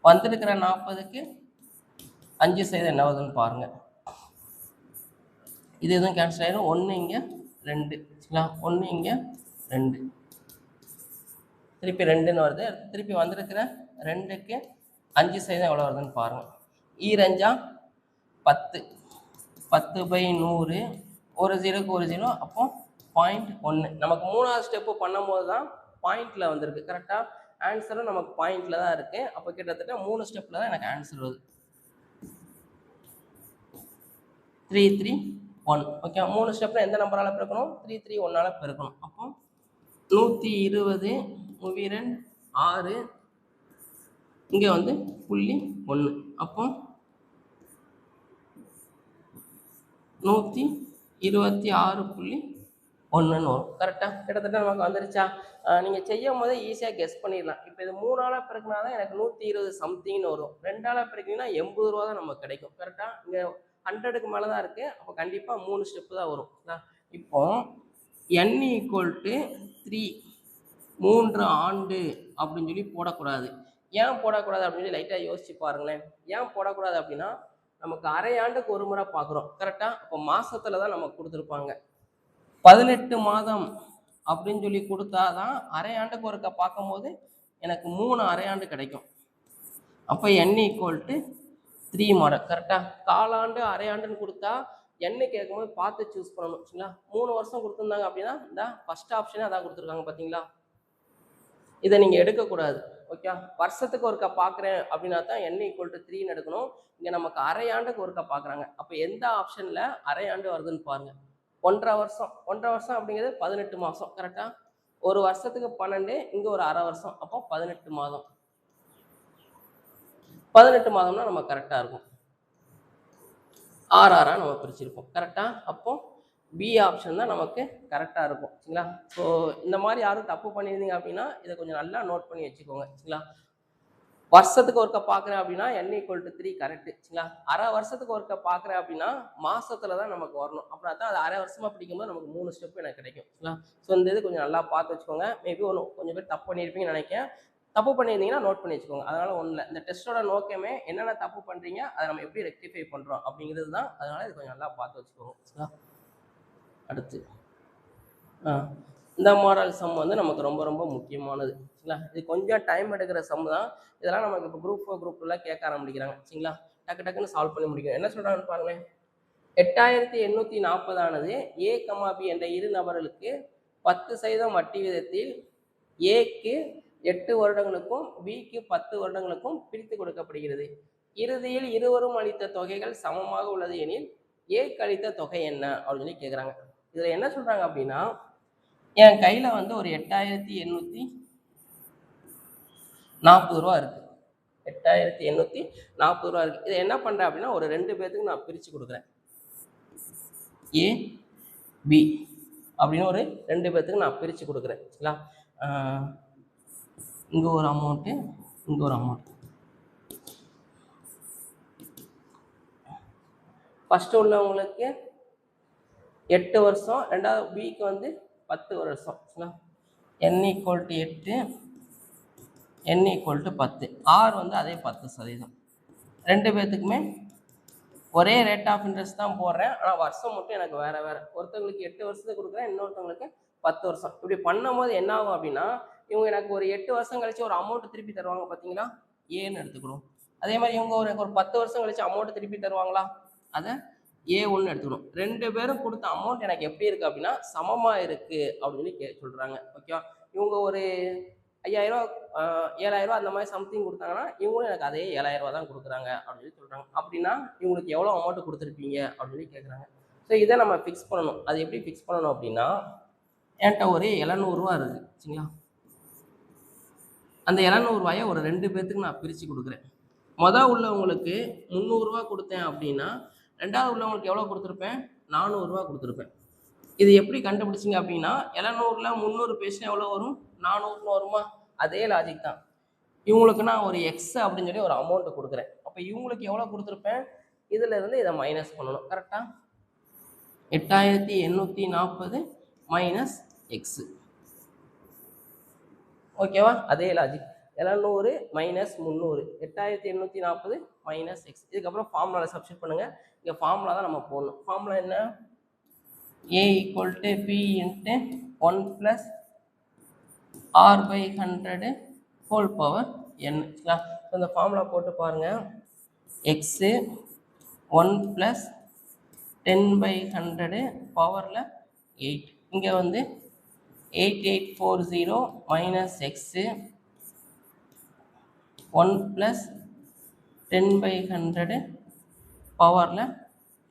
வந்திருக்கிற 40க்கு 5% என்ன வருதுன்னு பாருங்கள். இது எதுவும் கேன்சல் ஆயிடும். 1 இங்கே 2. சரிங்களா? 1 இங்கே 2, திருப்பி 2ன்னு வருது. திருப்பி வந்திருக்கிற 2க்கு 5% எவ்வளோ வருதுன்னு பாருங்கள். 2 10, 10/100, ஒரு 0க்கு ஒரு 0, அப்போ 0.1. நமக்கு 3வது ஸ்டெப்பு பண்ணும்போது தான் பாயிண்டில் வந்திருக்கு. கரெக்டாக? ஆன்சரும் நமக்கு பாயிண்டில் தான் இருக்குது. அப்போ கிட்டத்தட்ட 3 ஸ்டெப்பில் தான் எனக்கு ஆன்சர் வருது. 331. ஓகே, 3 ஸ்டெப்பில் எந்த நம்பரால் பெருக்கணும்? 331ஆல் பெருக்கணும். அப்போ 120 6 இங்கே வந்து 0.1. அப்போ 126.1ன்னு வரும். கரெக்டாக கிட்டத்தட்ட நமக்கு வந்துருச்சா? நீங்கள் செய்யும் போதே ஈஸியாக கெஸ் பண்ணிடலாம். இப்போ இது 3ஆல் பெருக்கினா தான் எனக்கு 120 சம்திங்னு வரும். 2ஆல் பெருக்கினா 80 ரூபா தான் நமக்கு கிடைக்கும். கரெக்டாக இங்கே 100க்கு மேலே தான் இருக்குது. அப்போ கண்டிப்பாக 3 ஸ்டெப்பு தான் வரும். இப்போ n = 3 3 ஆண்டு அப்படின்னு சொல்லி போடக்கூடாது. ஏன் போடக்கூடாது அப்படின்னு சொல்லி லைட்டாக யோசிச்சு பாருங்களேன். ஏன் போடக்கூடாது அப்படின்னா, நமக்கு அரை ஆண்டுக்கு ஒரு முறை பார்க்குறோம். கரெக்டாக அப்போ மாசத்துல தான் நமக்கு கொடுத்துருப்பாங்க. 18 மாதம் அப்படின்னு சொல்லி கொடுத்தாதான் அரை ஆண்டுக்கு ஒருக்க பார்க்கும்போது எனக்கு 3 அரையாண்டு கிடைக்கும். அப்போ n = 3 மாடல். கரெக்டாக காலாண்டு அரையாண்டுன்னு கொடுத்தா என்ன கேட்கும்போது பார்த்து சூஸ் பண்ணணும். சரிங்களா? 3 வருஷம் கொடுத்துருந்தாங்க அப்படின்னா இந்த ஃபர்ஸ்ட் ஆப்ஷனே அதான் கொடுத்துருக்காங்க. பார்த்தீங்களா? இதை நீங்கள் எடுக்கக்கூடாது. ஓகே, வருஷத்துக்கு ஒருக்கா பார்க்குறேன் அப்படின்னா தான் n = 3ன்னு எடுக்கணும். இங்கே நமக்கு அரையாண்டுக்கு ஒருக்கா பார்க்குறாங்க. அப்போ எந்த ஆப்ஷனில் அரையாண்டு வருதுன்னு பாருங்கள். 1.5 வருஷம். 1.5 வருஷம் அப்படிங்கிறது 18 மாதம். கரெக்டாக ஒரு வருஷத்துக்கு 12, இங்கே ஒரு அரை வருஷம். அப்போ 18 மாதம். 18 மாதம்னா நம்ம கரெக்டாக இருக்கும். 6 6 நம்ம பிரிச்சிருப்போம். கரெக்டாக அப்போ பி ஆப்ஷன் தான் நமக்கு கரெக்டாக இருக்கும். சரிங்களா? ஸோ இந்த மாதிரி யாரும் தப்பு பண்ணியிருந்தீங்க அப்படின்னா இதை கொஞ்சம் நல்லா நோட் பண்ணி வச்சுக்கோங்க. சரிங்களா? வருஷத்துக்கு ஒருக்க பார்க்குறேன் அப்படின்னா n = 3 கரெக்டு. சரிங்களா? அரை வருஷத்துக்கு ஒருக்க பார்க்குறேன் அப்படின்னா மாசத்துல தான் நமக்கு வரணும். அப்படின்னா தான் அது அரை வருஷமாக பிடிக்கும்போது நமக்கு 3 ஸ்டெப்பு எனக்கு கிடைக்கும். சரிங்களா? ஸோ இந்த இது கொஞ்சம் நல்லா பார்த்து வச்சுக்கோங்க. மேபி கொஞ்சம் பேர் தப்பு பண்ணியிருப்பீங்கன்னு நினைக்கிறேன். தப்பு பண்ணியிருந்தீங்கன்னா நோட் பண்ணி வச்சுக்கோங்க. அதனால ஒன்றும் இல்லை. இந்த டெஸ்ட்டோட நோக்கமே என்னென்ன தப்பு பண்ணுறீங்க அதை நம்ம எப்படி ரெக்டிஃபை பண்ணுறோம் அப்படிங்கிறது தான். அதனால இது கொஞ்சம் நல்லா பார்த்து வச்சுக்கோங்க. சரிங்களா? அடுத்து இந்த மாடல் சம் வந்து நமக்கு ரொம்ப ரொம்ப முக்கியமானது. சரிங்களா? இது கொஞ்சம் டைம் எடுக்கிற சம் தான். இதெல்லாம் நமக்கு இப்போ குரூப் 4 குரூப்லாம் கேட்க ஆரம்பிக்கிறாங்க. சரிங்களா? டக்கு டக்குன்னு சால்வ் பண்ணி முடிக்கும். என்ன சொல்கிறாங்கன்னு பாருங்களேன். 8840 ஆனது A, B என்ற இரு நபர்களுக்கு 10% வட்டி விதத்தில் ஏக்கு 8 வருடங்களுக்கும் பிக்கு 10 வருடங்களுக்கும் பிரித்து கொடுக்கப்படுகிறது. இறுதியில் இருவரும் அளித்த தொகைகள் சமமாக உள்ளது எனில் ஏ கழித்த தொகை என்ன அப்படின்னு சொல்லி கேட்குறாங்க. இதில் என்ன சொல்கிறாங்க அப்படின்னா, என் கையில் வந்து ஒரு 8840 ரூபா இருக்குது. 8840 ரூபா இருக்குது. இதை என்ன பண்ணுறேன் அப்படின்னா ஒரு 2 பேர்த்துக்கு நான் பிரித்து கொடுக்குறேன். ஏ பி அப்படின்னு ஒரு 2 பேர்த்துக்கு நான் பிரித்து கொடுக்குறேன். சரிங்களா? இங்கே ஒரு அமௌண்ட்டு, இங்கே ஒரு அமௌண்ட். ஃபஸ்ட்டு உள்ளவங்களுக்கு 8 வருஷம், ரெண்டாவது பிக்கு வந்து 10 வருஷம். n = 8, n = 10. ஆர் வந்து அதே 10%. 2 பேர்த்துக்குமே ஒரே ரேட் ஆஃப் இன்ட்ரெஸ்ட் தான் போடுறேன். ஆனால் வருஷம் மட்டும் எனக்கு வேறு வேறு. ஒருத்தவங்களுக்கு 8 வருஷத்துக்கு கொடுக்குறேன், இன்னொருத்தவங்களுக்கு 10 வருஷம். இப்படி பண்ணும்போது என்ன ஆகும் அப்படின்னா, இவங்க எனக்கு ஒரு 8 வருஷம் கழிச்சு ஒரு அமௌண்ட் திருப்பி தருவாங்க. பார்த்தீங்களா? ஏன்னு எடுத்துக்கணும். அதே மாதிரி இவங்க ஒரு 10 வருஷம் கழிச்சு அமௌண்ட் திருப்பி தருவாங்களா? அதை A1 எடுத்துக்கணும். 2 பேரும் கொடுத்த அமௌண்ட் எனக்கு எப்படி இருக்குது அப்படின்னா சமமாக இருக்குது அப்படின்னு சொல்லி சொல்கிறாங்க. ஓகேவா? இவங்க ஒரு 5000 7000 அந்த மாதிரி சம்திங் கொடுத்தாங்கன்னா இவங்களும் எனக்கு அதே 7000 தான் கொடுக்குறாங்க அப்படின்னு சொல்லி சொல்கிறாங்க. அப்படின்னா இவங்களுக்கு எவ்வளோ அமௌண்ட் கொடுத்துருப்பீங்க அப்படின்னு சொல்லி கேட்குறாங்க. ஸோ இதை நம்ம ஃபிக்ஸ் பண்ணணும். அது எப்படி ஃபிக்ஸ் பண்ணணும் அப்படின்னா, என்கிட்ட ஒரு 700 ரூபா இருக்குது. சரிங்களா? அந்த 700 ரூபாயை ஒரு 2 பேர்த்துக்கு நான் பிரித்து கொடுக்குறேன். உள்ளவங்களுக்கு 300 ரூபா கொடுத்தேன் அப்படின்னா ரெண்டாவது உள்ளவங்களுக்கு எவ்வளோ கொடுத்துருப்பேன்? 400 ரூபா கொடுத்துருப்பேன். இது எப்படி கண்டுபிடிச்சிங்க அப்படின்னா 700ல் 300 பேசினா எவ்வளோ வரும்? 400ன்னு வருமா? அதே லாஜிக் தான். இவங்களுக்கு நான் ஒரு எக்ஸ் அப்படின்னு சொல்லி ஒரு அமௌண்ட்டு கொடுக்குறேன். அப்போ இவங்களுக்கு எவ்வளோ கொடுத்துருப்பேன்? இதில் இருந்து இதை மைனஸ் பண்ணணும். கரெக்டாக 8840 மைனஸ் எக்ஸு. ஓகேவா? அதே லாஜிக். 700 minus 300, 8840 minus X. இதுக்கப்புறம் ஃபார்முலாவில் சப்ஸ்டிட் பண்ணுங்கள். இங்கே ஃபார்முலா தான் நம்ம போடணும். ஃபார்முலா என்ன? A = P × 1 + R/100 whole power n. இந்த ஃபார்முலா போட்டு பாருங்கள். எக்ஸு 1 + 10/100 பவரில் 8. இங்கே வந்து 8840 மைனஸ் எக்ஸு 1 + 10/100 பவரில்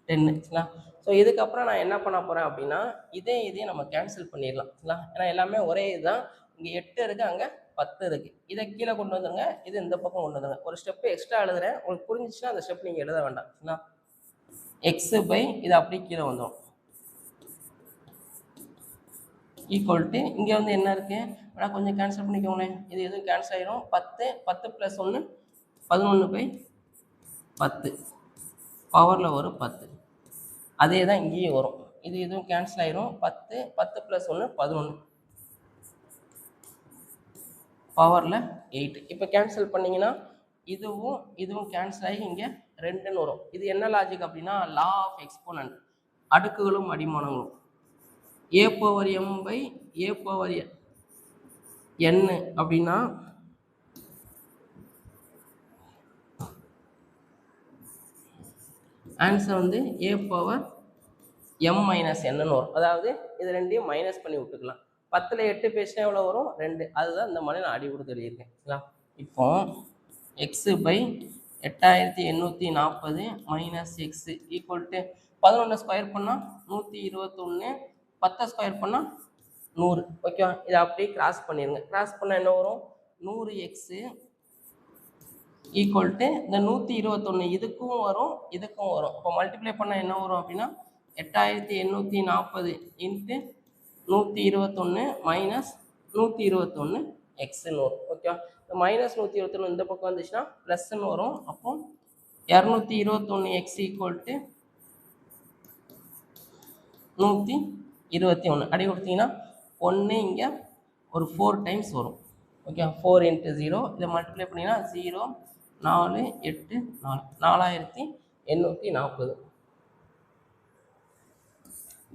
10. ஸோ இதுக்கப்புறம் நான் என்ன பண்ண போகிறேன் அப்படின்னா இதையும் நம்ம கேன்சல் பண்ணிடலாம். ஏன்னா எல்லாமே ஒரே இதுதான். இங்கே 8 இருக்குது, அங்கே 10 இருக்குது. இதை கீழே கொண்டு வந்துடுங்க, இது இந்த பக்கம் கொண்டு வந்துடுங்க. ஒரு ஸ்டெப்பு எக்ஸ்ட்ரா எழுதுறேன், உங்களுக்கு புரிஞ்சிச்சுன்னா அந்த ஸ்டெப் நீங்கள் எழுத வேண்டாம். சரிங்களா? எக்ஸு பை இது அப்படியே கீழே வந்துடும் ஈக்குவல் டு இங்கே வந்து என்ன இருக்குது ஆனால் கொஞ்சம் கேன்சல் பண்ணிக்கோங்களேன். இது எதுவும் கேன்சல் ஆகிடும். 10 + 1 11/10 பவரில் வரும் 10. அதே தான் இங்கேயும் வரும். இது எதுவும் கேன்சல் ஆகிடும். 10 + 1 11 பவரில் 8. இப்போ கேன்சல் பண்ணிங்கன்னா இதுவும் கேன்சல் ஆகி இங்கே 2ன்னு வரும். இது என்ன லாஜிக் அப்படின்னா லா ஆஃப் எக்ஸ்போனன்ட், அடுக்குகளும் அடிமானங்களும். a/m/a/n அப்படின்னா ஆன்சர் வந்து a/m-n வரும். அதாவது இது ரெண்டையும் மைனஸ் பண்ணி விட்டுக்கலாம். 10ல் 8 பேசினா எவ்வளோ வரும்? 2. அதுதான் இந்த மாதிரி நான் அடி கொடுத்து எழுதியிருக்கேன். இப்போ x by 8840 minus x equal to 11 square பண்ணால் 121, 10 ஸ்கொயர் பண்ணால் 100. ஓகேவா? இதை அப்படியே கிராஸ் பண்ணிடுங்க. கிராஸ் பண்ணால் என்ன வரும்? 100x ஈக்குவல் டு இந்த 121 இதுக்கும் வரும் இதுக்கும் வரும். இப்போ மல்டிப்ளை பண்ணால் என்ன வரும் அப்படின்னா 8840 இன்ட்டு 121 மைனஸ் 121 எக்ஸ்ன்னு வரும். ஓகேவா? இந்த மைனஸ் 121 இந்த பக்கம் வந்துச்சுன்னா ப்ளஸ்ன்னு வரும். அப்போ 221x ஈக்குவல் டு 121 அடி கொடுத்தீங்கன்னா 1 இங்கே ஒரு 4 டைம்ஸ் வரும். ஓகே, 4 × 0 இதை மல்டிப்ளை பண்ணிங்கன்னா 0 4 8 4 4840.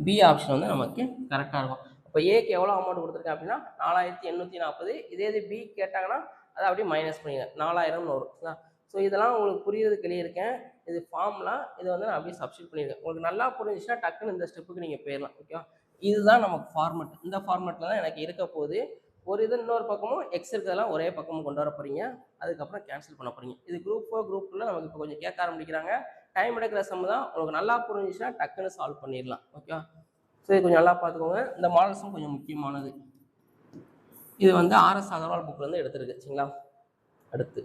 பி ஆப்ஷன் வந்து நமக்கு கரெக்டாக இருக்கும். இப்போ ஏக்கு எவ்வளோ அமௌண்ட் கொடுத்துருக்கேன் அப்படின்னா 4840. இதே இது பி கேட்டாங்கன்னா அதை அப்படியே மைனஸ் பண்ணிங்க 4000 வரும். ஸோ இதெல்லாம் உங்களுக்கு புரியுறதுக்கு எழுதியிருக்கேன். இது ஃபார்ம்லாம் இது வந்து நான் அப்படியே சப்ஸ்டியூட் பண்ணியிருக்கேன். உங்களுக்கு நல்லா புரிஞ்சிச்சுன்னா டக்குன்னு இந்த ஸ்டெப்புக்கு நீங்கள் போயிடலாம். ஓகேவா? இதுதான் நமக்கு ஃபார்மெட். இந்த ஃபார்மெட்டில் தான் எனக்கு இருக்க போகுது. ஒரு இது இன்னொரு பக்கமும் எக்ஸ் இருக்கிறதெல்லாம் ஒரே பக்கமும் கொண்டு வர போகிறீங்க. அதுக்கப்புறம் கேன்சல் பண்ண போகிறீங்க. இது குரூப் 4 குரூப் 2 நமக்கு இப்போ கொஞ்சம் கேட்க ஆரம்பிக்கிறாங்க. டைம் எடுக்கிற சம் தான். உங்களுக்கு நல்லா புரிஞ்சிச்சுன்னா டக்குன்னு சால்வ் பண்ணிடலாம். ஓகேவா? ஸோ இது கொஞ்சம் நல்லா பார்த்துக்கோங்க. இந்த மாடல்ஸும் கொஞ்சம் முக்கியமானது. இது வந்து ஆர்எஸ் அகர்வால் புக்லேருந்து எடுத்துருக்கு. சரிங்களா? அடுத்து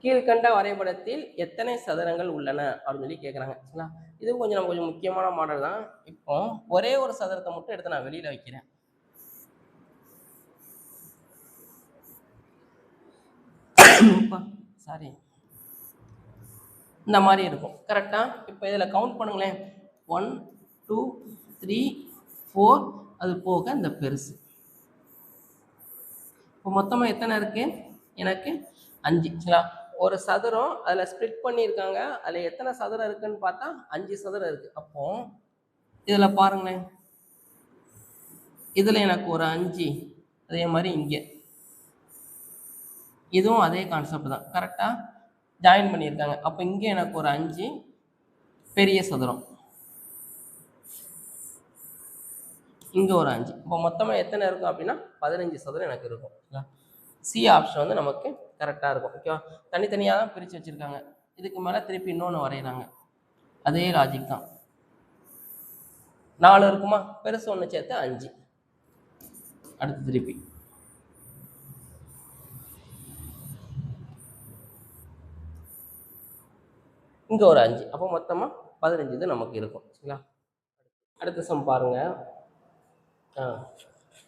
கீழ்கண்ட வரைபடத்தில் எத்தனை சதுரங்கள் உள்ளன அப்படின்னு சொல்லி கேட்குறாங்க. சரிங்களா? இது கொஞ்சம் நம்ம கொஞ்சம் முக்கியமான மாடல் தான். இப்போ ஒரே ஒரு சதுரத்தை மட்டும் எடுத்து நான் வெளியில் வைக்கிறேன். சாரி, இந்த மாதிரி இருக்கும். கரெக்டா? இப்போ இதில் கவுண்ட் பண்ணுங்களேன். 1 2 3 4 அது போக இந்த பெருசு. இப்போ மொத்தமாக எத்தனை இருக்கு? எனக்கு 5. சரிங்களா? ஒரு சதுரம் அதில் ஸ்ப்ளிட் பண்ணியிருக்காங்க. அதில் எத்தனை சதுரம் இருக்குன்னு பார்த்தா 5 சதுரம் இருக்கு. அப்போ இதில் பாருங்களேன், இதில் எனக்கு ஒரு 5, அதே மாதிரி இங்கே இதுவும் அதே கான்செப்ட் தான். கரெக்டாக ஜாயின் பண்ணியிருக்காங்க. அப்போ இங்கே எனக்கு ஒரு 5 பெரிய சதுரம், இங்கே ஒரு 5. இப்போ மொத்தமாக எத்தனை இருக்கும் அப்படின்னா 15 சதுரம் எனக்கு இருக்கும். சி ஆப்ஷன் வந்து நமக்கு கரெக்டாக இருக்கும். ஓகேவா? தனித்தனியாக தான் பிரித்து வச்சுருக்காங்க. இதுக்கு மேலே திருப்பி இன்னொன்று வரைகிறாங்க. அதே லாஜிக் தான். 4 இருக்குமா? பெருசு ஒன்று சேர்த்து 5. அடுத்து திருப்பி இங்கே ஒரு 5. அப்போ மொத்தமாக 15 இது நமக்கு இருக்கும். சரிங்களா? அடுத்த சம் பாருங்க.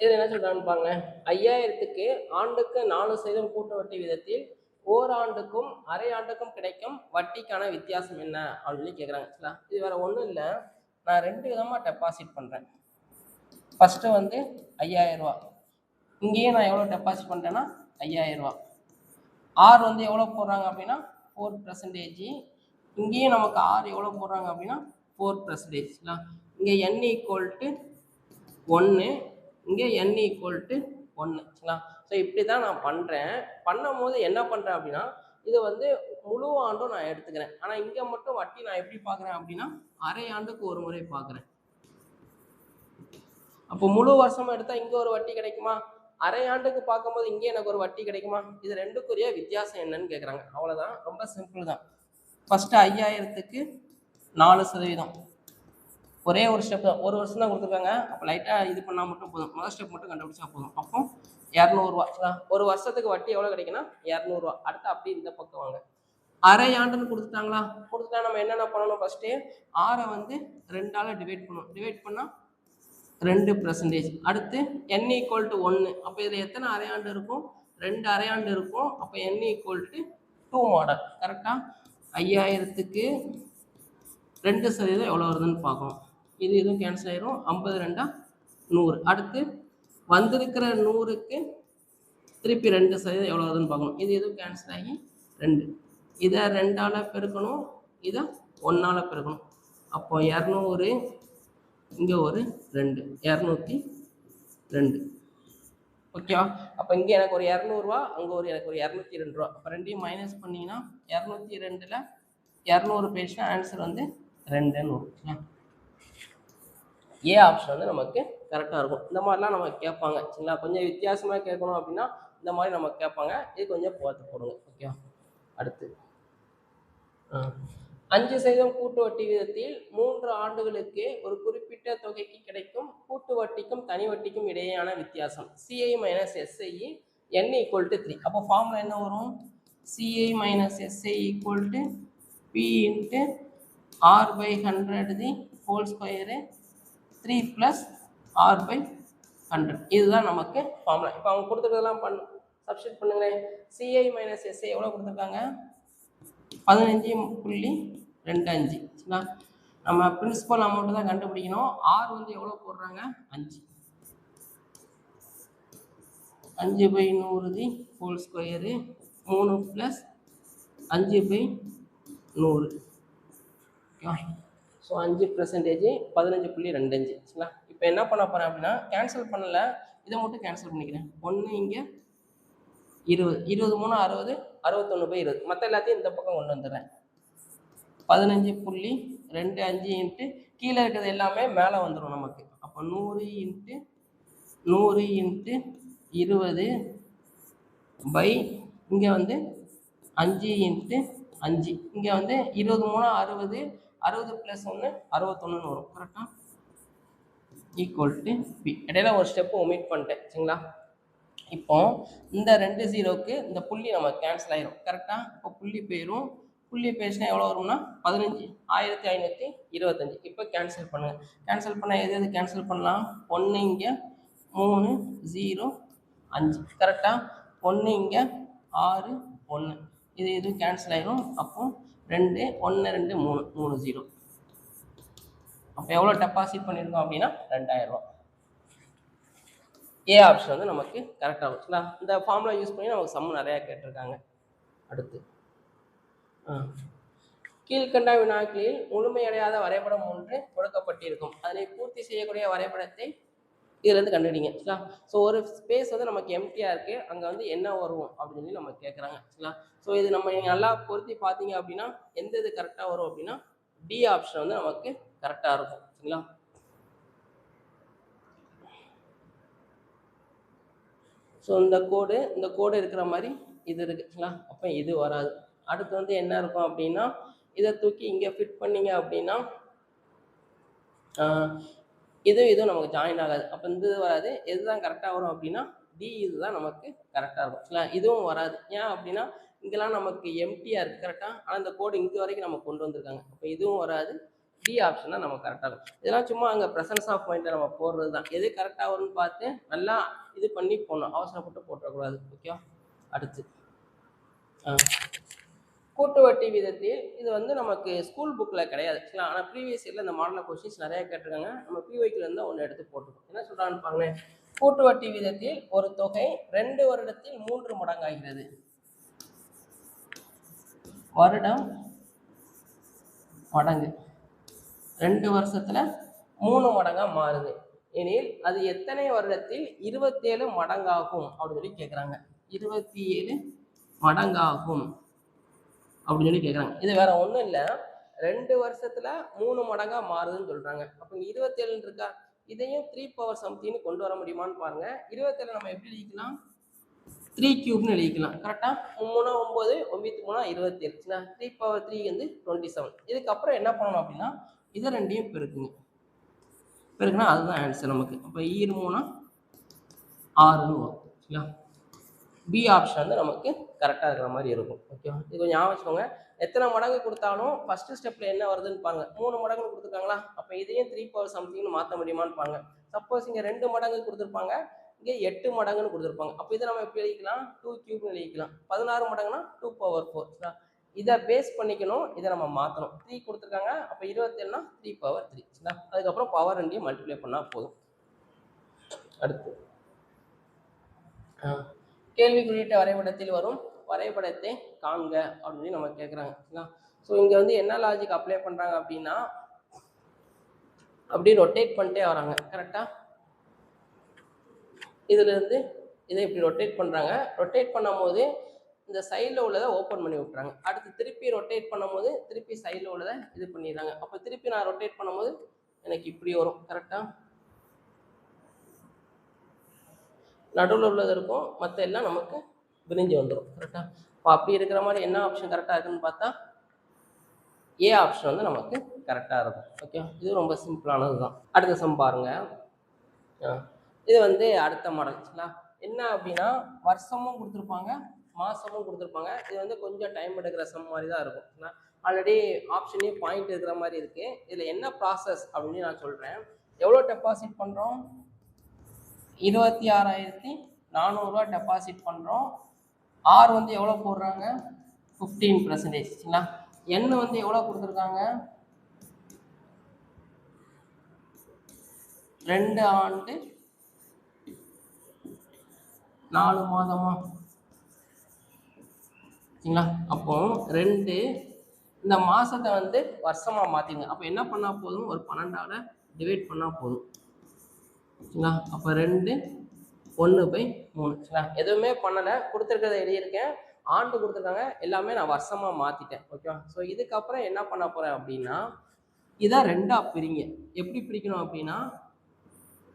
இது என்ன சொல்றான்னு பாருங்க. 5000க்கு ஆண்டுக்கு 4% கூட்டு வட்டி விதத்தில் ஓராண்டுக்கும் அரை ஆண்டுக்கும் கிடைக்கும் வட்டிக்கான வித்தியாசம் என்ன அப்படின்னு சொல்லி கேட்குறாங்க. சரிங்களா? இது வேற ஒன்றும் இல்லை. நான் 2 விதமாக டெபாசிட் பண்ணுறேன். ஃபஸ்ட்டு வந்து 5000 ரூபா. இங்கேயே நான் எவ்வளோ டெபாசிட் பண்ணுறேன்னா 5000 ரூபா. ஆர் வந்து எவ்வளோ போடுறாங்க அப்படின்னா 4%. இங்கேயும் நமக்கு ஆர் எவ்வளோ போடுறாங்க அப்படின்னா 4%. இங்கே n = 1, இங்கே n = 1. ஸோ இப்படி தான் நான் பண்ணுறேன். பண்ணும் போது என்ன பண்ணுறேன் அப்படின்னா இது வந்து முழு ஆண்டும் நான் எடுத்துக்கிறேன். ஆனால் இங்கே மட்டும் வட்டி நான் எப்படி பார்க்குறேன் அப்படின்னா அரை ஆண்டுக்கு ஒரு முறை பார்க்குறேன். அப்போ முழு வருஷமும் எடுத்தால் இங்கே ஒரு வட்டி கிடைக்குமா? அரை ஆண்டுக்கு பார்க்கும்போது இங்கே எனக்கு ஒரு வட்டி கிடைக்குமா? இது ரெண்டுக்குரிய வித்தியாசம் என்னன்னு கேட்குறாங்க. அவ்வளோதான், ரொம்ப சிம்பிள் தான். ஃபஸ்ட்டு 5000க்கு 4%. ஒரே ஒரு ஸ்டெப் தான், ஒரு வருஷம் தான் கொடுத்துருக்காங்க. அப்போ லைட்டாக இது பண்ணால் மட்டும் போதும், முதல் ஸ்டெப் மட்டும் கண்டுபிடிச்சா போதும். அப்போ 200 ஒரு வருஷத்துக்கு வட்டி எவ்வளோ கிடைக்குன்னா 200. அடுத்து அப்படி இந்த பக்கம் வாங்க, அரை ஆண்டுன்னு கொடுத்துட்டாங்களா, கொடுத்துட்டா நம்ம என்னென்ன பண்ணணும், ஃபஸ்ட்டு 6 வந்து 2ஆல் டிவைட் பண்ணணும், டிவைட் பண்ணால் 2%. அடுத்து n = 1. அப்போ இதில் எத்தனை அரையாண்டு இருக்கும், 2 அரையாண்டு இருக்கும். அப்போ n = 2 மாடல். கரெக்டாக 5000க்கு 2% எவ்வளோ வருதுன்னு பார்க்கணும். இதுவும் கேன்சல் ஆயிரும். 50 2 100. அடுத்து வந்திருக்கிற 100க்கு திருப்பி 2% எவ்வளோ வருதுன்னு பார்க்கணும். இதுவும் கேன்சல் ஆகி 2. இதை 2ஆல் பெருக்கணும், இதை 1ஆல் பெருக்கணும். அப்போ 200, இங்கே ஒரு 2, 202. ஓகேவா? அப்போ இங்கே எனக்கு ஒரு 200 அங்கே எனக்கு ஒரு 202. அப்போ ரெண்டையும் மைனஸ் பண்ணிங்கன்னா 202ல் 200 பேஜ்னா ஆன்சர் வந்து 2ன்னு வரும். ஏ ஆப்ஷன் வந்து நமக்கு கரெக்டாக இருக்கும். இந்த மாதிரிலாம் நம்ம கேட்பாங்க சரிங்களா. கொஞ்சம் வித்தியாசமாக கேட்கணும் அப்படின்னா இந்த மாதிரி நம்ம கேட்பாங்க. இது கொஞ்சம் பார்த்து போடுங்க. ஓகே. அடுத்து 5% கூட்டு வட்டி விதத்தில் 3 ஆண்டுகளுக்கு ஒரு குறிப்பிட்ட தொகைக்கு கிடைக்கும் கூட்டு வட்டிக்கும் தனி வட்டிக்கும் இடையேயான வித்தியாசம் CI மைனஸ் SI n = 3. அப்போ ஃபார்முலா என்ன வரும், CI minus SI = P × R/100 whole square 3 + R/100. இதுதான் நமக்கு ஃபார்முலா. இப்போ அவங்க கொடுத்துருக்கதெல்லாம் சப்ஸ்டிட் பண்ணுங்களேன். CI மைனஸ் SI எவ்வளோ கொடுத்துருக்காங்க, 15.25. சரிங்களா. நம்ம பிரின்சிபல் அமௌண்ட் தான் கண்டுபிடிக்கணும். ஆர் வந்து எவ்வளோ போடுறாங்க, 5. 5/100 ஹோல் ஸ்கொயரு 3 + 5/100. ஸோ 5% 15.25. சரிங்களா. இப்போ என்ன பண்ண போகிறேன் அப்படின்னா கேன்சல் பண்ணலை, இதை மட்டும் கேன்சல் பண்ணிக்கிறேன். 1 இங்கே 20, 20 3 60, 61/20. மற்ற எல்லாத்தையும் இந்த பக்கம் கொண்டு வந்துடுறேன். 15.25 கீழே இருக்கிறது எல்லாமே மேலே வந்துடும் நமக்கு. அப்போ 100 × 100 × 20 இங்கே வந்து 5 × 5. இங்கே வந்து 20 3 60, 60 + 1 61 வரும். கரெக்டாக = P. இடையில ஒரு ஸ்டெப்பு ஒமிட் பண்ணிட்டேன் சரிங்களா. இப்போ இந்த 2 0க்கு இந்த புள்ளி நம்ம கேன்சல் ஆயிரும். கரெக்டாக இப்போ புள்ளி போயிடும். புள்ளி பேசினா எவ்வளோ வரும்னா 15,525. இப்போ கேன்சல் பண்ணுங்க. கேன்சல் பண்ணால் எது கேன்சல் பண்ணலாம், 1 இங்கே 3 0 5. கரெக்டாக 1 இங்கே 6 1. இது கேன்சல் ஆயிரும். அப்போ 2 1 2 3 3 0. அப்போ எவ்வளோ டெபாசிட் பண்ணியிருக்கோம் அப்படின்னா 2000 ரூபா. ஏ ஆப்ஷன் வந்து நமக்கு கரெக்டாக இருக்குங்களா. இந்த ஃபார்முலா யூஸ் பண்ணி நமக்கு சம் நிறையா கேட்டிருக்காங்க. அடுத்து கீழ்கண்ட வினாக்களில் முழுமையடையாத வரைபடம் ஒன்று கொடுக்கப்பட்டிருக்கும். அதனை பூர்த்தி செய்யக்கூடிய வரைபடத்தை இதுலேருந்து கண்டுபிடிங்க சரிங்களா. ஸோ ஒரு ஸ்பேஸ் வந்து நமக்கு எம்டியாக இருக்குது, அங்கே வந்து என்ன வரும் அப்படின்னு சொல்லி நம்ம கேட்குறாங்க சரிங்களா. ஸோ இது நம்ம நீங்கள் நல்லா பொருத்தி பார்த்தீங்க அப்படின்னா எந்த இது கரெக்டாக வரும் அப்படின்னா டி ஆப்ஷன் வந்து நமக்கு கரெக்டாக இருக்கும் சரிங்களா. ஸோ இந்த கோடு இருக்கிற மாதிரி இது இருக்குங்களா. அப்போ இது வராது. அடுத்து வந்து என்ன இருக்கும் அப்படின்னா இதை தூக்கி இங்கே ஃபிட் பண்ணிங்க அப்படின்னா இதுவும் நமக்கு ஜாயின் ஆகாது. அப்போ இந்த இது வராது. எதுதான் கரெக்டாக வரும் அப்படின்னா டி இதுதான் நமக்கு கரெக்டாக இருக்கும் சரிங்களா. இதுவும் வராது. ஏன் அப்படின்னா இங்கெல்லாம் நமக்கு எம்டியாக இருக்குது கரெக்டாக, ஆனால் இந்த கோடு இங்கே வரைக்கும் நம்ம கொண்டு வந்திருக்காங்க. அப்போ இதுவும் வராது. டி ஆப்ஷன் தான் நமக்கு கரெக்டாக இருக்கும். இதெல்லாம் சும்மா அங்கே ப்ரெசன்ஸ் ஆஃப் பாயிண்ட்டை நம்ம போடுறது தான். எது கரெக்டாக வரும்னு பார்த்து நல்லா இது பண்ணி போடணும், அவசரப்பட்டு போட்டுறக்கூடாது. ஓகேவா. அடுத்து கூட்டு வட்டி விதத்தில் இது வந்து நமக்கு ஸ்கூல் புக்கில் கிடையாது சரிங்களா. ஆனால் ப்ரீவியஸ் இயரில் இந்த மாடலில் கொஸ்டின்ஸ் நிறையா கேட்டிருக்காங்க. நம்ம பிஒய்க்கில் இருந்தால் ஒன்று எடுத்து போட்டுருக்கோம். என்ன சொல்கிறான்னு பாருங்களேன். கூட்டு வட்டி விதத்தில் ஒரு தொகை 2 வருடத்தில் 3 மடங்காகிறது. வருடம் மடங்கு 2 வருஷத்தில் 3 மடங்காக மாறுது எனில் அது எத்தனை வருடத்தில் 27 மடங்காகும் அப்படின்னு சொல்லி கேட்குறாங்க. 27 மடங்காகும் அப்படின்னு சொல்லி கேட்குறாங்க. இது வேற ஒன்றும் இல்லை, 2 வருஷத்துல 3 மடங்காக மாறுதுன்னு சொல்றாங்க. அப்போ 27 இருக்கா, இதையும் 3 பவர் சம்திங்னு கொண்டு வர முடியுமான்னு பாருங்க. 27 நம்ம எப்படி எழுதிக்கலாம், 3 கியூப்னு எழுதிக்கலாம். கரெக்டாக 3 9 9 3 27. 3 பவர் 3 வந்து 27. இதுக்கப்புறம் என்ன பண்ணணும் அப்படின்னா இதை ரெண்டையும் பெருக்குங்க. பெருக்குனா அதுதான் ஆன்சர் நமக்கு. அப்போ ஈர் 3 6ன்னு வரும். சரிங்களா? பி ஆப்ஷன் வந்து நமக்கு கரெக்டாக இருக்கிற மாதிரி இருக்கும். ஓகேவா? இது கொஞ்சம் ஞாபகம் வச்சுக்கோங்க. எத்தனை மடங்கு கொடுத்தாலும் ஃபர்ஸ்ட் ஸ்டெப்பில் என்ன வருதுன்னு பாருங்க. 3 மடங்குன்னு கொடுத்துருக்காங்களா, அப்போ இதையும் 3 பவர் சம்திங்னு மாற்ற முடியுமான்னு பாருங்க. சப்போஸ் இங்கே 2 மடங்கு கொடுத்துருப்பாங்க, இங்கே 8 மடங்குன்னு கொடுத்துருப்பாங்க. அப்போ இதை நம்ம எப்படி எழுதிக்கலாம்? 2 கியூப்னு எழுதிக்கலாம். 16 மடங்குனா 2 பவர் 4. இதை பேஸ் பண்ணிக்கணும், இதை நம்ம மாற்றணும். 3 கொடுத்துருக்காங்க, அப்போ 27னா 3 பவர் 3. அதுக்கப்புறம் பவர் 2 மல்டிப்ளை பண்ணால் போதும். அடுத்து கேள்வி குறியீட்டு வரைபடத்தில் வரும் வரைபடத்தை காண்க அப்படின்னு நம்ம கேட்குறாங்க. ஸோ இங்கே வந்து என்ன லாஜிக் அப்ளை பண்ணுறாங்க அப்படின்னா, அப்படி ரொட்டேட் பண்ணிட்டே வராங்க. கரெக்டாக இதுலேருந்து இதை இப்படி ரொட்டேட் பண்ணுறாங்க. ரொட்டேட் பண்ணும் போது இந்த சைடில் உள்ளதை ஓப்பன் பண்ணி விட்றாங்க. அடுத்து திருப்பி ரொட்டேட் பண்ணும் போது திருப்பி சைடில் உள்ளதை இது பண்ணிடுறாங்க. அப்போ திருப்பி நான் ரொட்டேட் பண்ணும்போது எனக்கு இப்படி வரும். கரெக்டாக நடுவில் உள்ளது இருக்கும், மற்ற எல்லாம் நமக்கு விரிஞ்சு வந்துடும். கரெக்டாக இப்போ அப்படி இருக்கிற மாதிரி என்ன ஆப்ஷன் கரெக்டாக இருக்குன்னு பார்த்தா ஏ ஆப்ஷன் வந்து நமக்கு கரெக்டாக இருக்கும். ஓகே, இது ரொம்ப சிம்பிளானது தான். அடுத்த சம் பாருங்க. இது வந்து அடுத்த மாடல் என்ன அப்படின்னா, வருஷமும் கொடுத்துருப்பாங்க, மாதமும் கொடுத்துருப்பாங்க. இது வந்து கொஞ்சம் டைம் எடுக்கிற சம் மாதிரி தான் இருக்கும். ஆல்ரெடி ஆப்ஷனே பாயிண்ட் இருக்கிற மாதிரி இருக்கு. இதில் என்ன ப்ராசஸ் அப்படின்னு நான் சொல்கிறேன். எவ்வளோ டெபாசிட் பண்ணுறோம்? 26,400 டெபாசிட் பண்ணுறோம். ஆர் வந்து எவ்வளோ போடுறாங்க? 15%. என் வந்து எவ்வளோ கொடுத்துருக்காங்க? 2 ஆண்டு 4 மாதமா? சரிங்களா? அப்போ 2 இந்த மாதத்தை வந்து வருஷமாக மாற்றிங்க. அப்போ என்ன பண்ணால் போதும்? ஒரு 12ஆல் டிவைட் பண்ணால் போதும். சரிங்களா? அப்போ 2 1/3. சரிங்களா? எதுவுமே பண்ணலை, கொடுத்துருக்கிறத எழுதியிருக்கேன். ஆண்டு கொடுத்துருக்காங்க, எல்லாமே நான் வருஷமாக மாற்றிட்டேன். ஓகேவா? ஸோ இதுக்கப்புறம் என்ன பண்ண போகிறேன் அப்படின்னா, இதை 2ஆக பிரிங்க. எப்படி பிரிக்கணும் அப்படின்னா,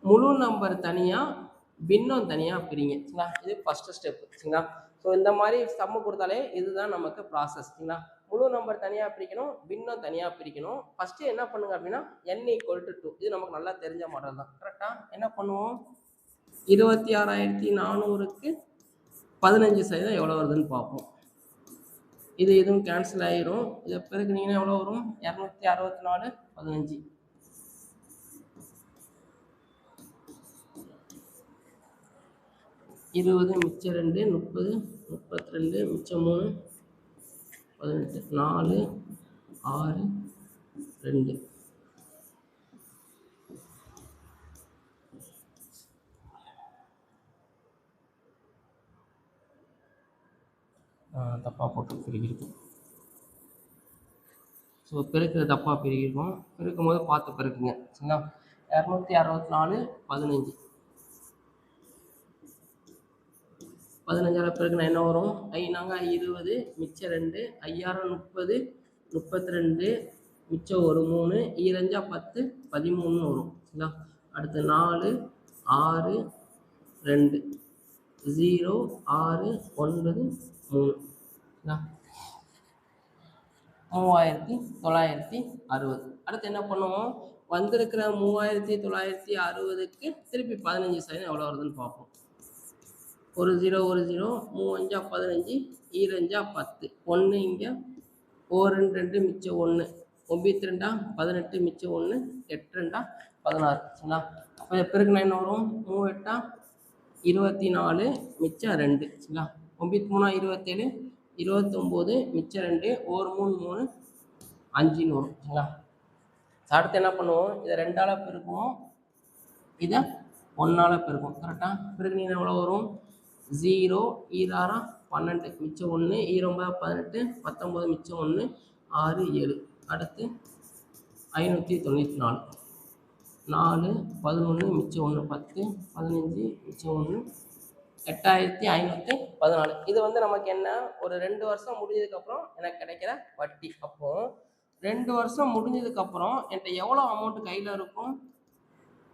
முழு நம்பர் தனியாக பின்னம் தனியாக பிரிங்க. சரிங்களா? இது ஃபஸ்ட்டு ஸ்டெப்பு. சரிங்களா? ஸோ இந்த மாதிரி சம்மு கொடுத்தாலே இதுதான் நமக்கு ப்ராசஸ். சரிங்களா? முழு நம்பர் தனியாக பிரிக்கணும், பின்னம் தனியாக பிரிக்கணும். ஃபஸ்ட்டு என்ன பண்ணுங்க அப்படின்னா, n = 2. இது நமக்கு நல்லா தெரிஞ்ச மாடல் தான். கரெக்டாக என்ன பண்ணுவோம்? 26,400க்கு 15% எவ்வளோ வருதுன்னு பார்ப்போம். இது எதுவும் கேன்சல் ஆகிரும். இதை பெருக்குனீங்கன்னா எவ்வளோ வரும்? 264 15. 20 மிச்சம் 2 30 32 மிச்சம் 3 18 4 6 2. தப்பாக போட்டு பெருகிருக்கும். ஸோ பெருக்கிறது தப்பாக பெருகிருக்கும். பெருக்கும் போது பார்த்து பெருக்குங்க. சரிங்களா? 264 15. 15ஆல் பெருக்குனா என்ன வரும்? 20 மிச்சம் 2 5 30 32 மிச்சம் ஒரு 3 5 10 13 வரும். சரிங்களா? அடுத்து 4 6 2 0 6 9 3. 3960. அடுத்து என்ன பண்ணுவோம்? வந்திருக்கிற 3960க்கு திருப்பி 15% எவ்வளோ வருதுன்னு பார்ப்போம். ஒரு 0 ஒரு 0 3 5 15 2 10 1 இங்கே 1 2 மிச்சம் 1 9 2 18 மிச்சம் 1 8 2 16. சரிங்களா? அப்போ பிறகு என்ன வரும்? 3 8 24 மிச்சம் 2. சரிங்களா? 9 3 27 29 மிச்சம் 2 ஒரு 3 3 5ன்னு வரும். சரிங்களா? அடுத்து என்ன பண்ணுவோம்? இதை 2ஆல் பெருக்குவோம், இதை 1ஆல் பெருக்கும். கரெக்டாக பெருக்குனீங்கன்னா எவ்வளோ வரும்? 0 6 12 மிச்சம் 1 9 18 19 மிச்சம் 1 6 7. அடுத்து 594 4 11 மிச்சம் 1 10 15 மிச்சம் 1 8514. இது வந்து நமக்கு என்ன? ஒரு 2 வருஷம் முடிஞ்சதுக்கப்புறம் எனக்கு கிடைக்கிற வட்டி. அப்போ 2 வருஷம் முடிஞ்சதுக்கப்புறம் என்கிட்ட எவ்வளோ அமௌண்ட் கையில் இருக்கும்?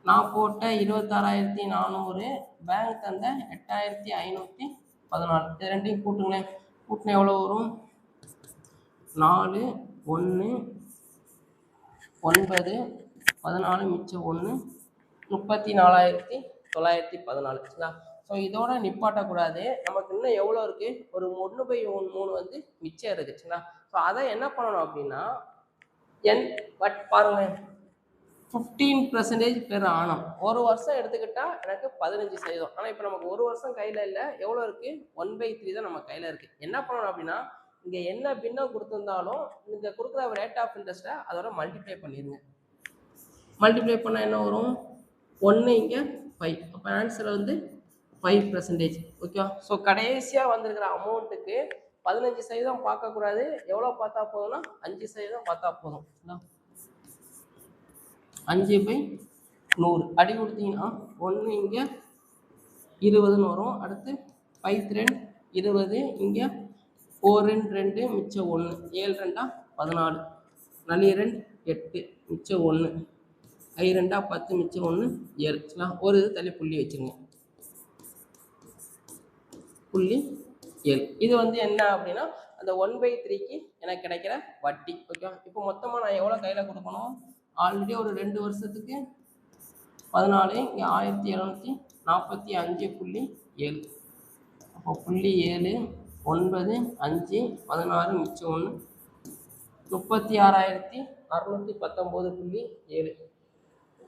நான் போட்ட 26,400, பேங்க் தந்த 8514. இது ரெண்டையும் கூட்டுங்களேன். கூட்டினா எவ்வளோ வரும்? 4 1 9 14 மிச்சம் 1 34,914 சரிங்களா. ஸோ இதோட நிப்பாட்டக்கூடாது. நமக்கு இன்னும் எவ்வளோ இருக்குது, ஒரு 1/3 வந்து மிச்சம் இருக்குது சரிங்களா. ஸோ அதை என்ன பண்ணணும் அப்படின்னா பட் பாருங்க 15% பெர் ஆனம். ஒரு வருஷம் எடுத்துக்கிட்டா எனக்கு 15%. ஆனால் இப்போ நமக்கு ஒரு வருஷம் கையில் இல்லை, எவ்வளோ இருக்குது, 1/3 தான் நம்ம கையில் இருக்குது. என்ன பண்ணணும் அப்படின்னா இங்கே என்ன பின்னம் கொடுத்துருந்தாலும் இங்கே கொடுக்குற ரேட் ஆஃப் இன்ட்ரெஸ்ட்டை அதோட மல்டிப்ளை பண்ணிடுங்க. மல்டிப்ளை பண்ணால் என்ன வரும், 1 இங்கே 5. அப்போ ஆன்சர் வந்து 5%. ஓகேவா. ஸோ கடைசியாக வந்திருக்கிற அமௌண்ட்டுக்கு 15% பார்க்கக்கூடாது. எவ்வளோ பார்த்தா போதும்னா 5% பார்த்தா போதும். 5/100 அடி கொடுத்தீங்கன்னா 1 இங்கே 20ன்னு வரும். அடுத்து 5 2 20, இங்கே 4 2 மிச்சம் 1, 7 2 14, 4 2 8 மிச்சம் 1, 5 2 10 மிச்சம் 1 7. ஒரு இது தள்ளி புள்ளி வச்சுருங்க, புள்ளி 7. இது வந்து என்ன அப்படின்னா அந்த 1/3க்கு எனக்கு கிடைக்கிற வட்டி. ஓகேவா. இப்போ மொத்தமாக நான் எவ்வளோ கையில் கொடுக்கணும், ஆல்ரெடி ஒரு 2 வருஷத்துக்கு 14, இங்கே 1745.7. அப்போ புள்ளி 7 9 5 16 மிச்சம் 1 36,619.7.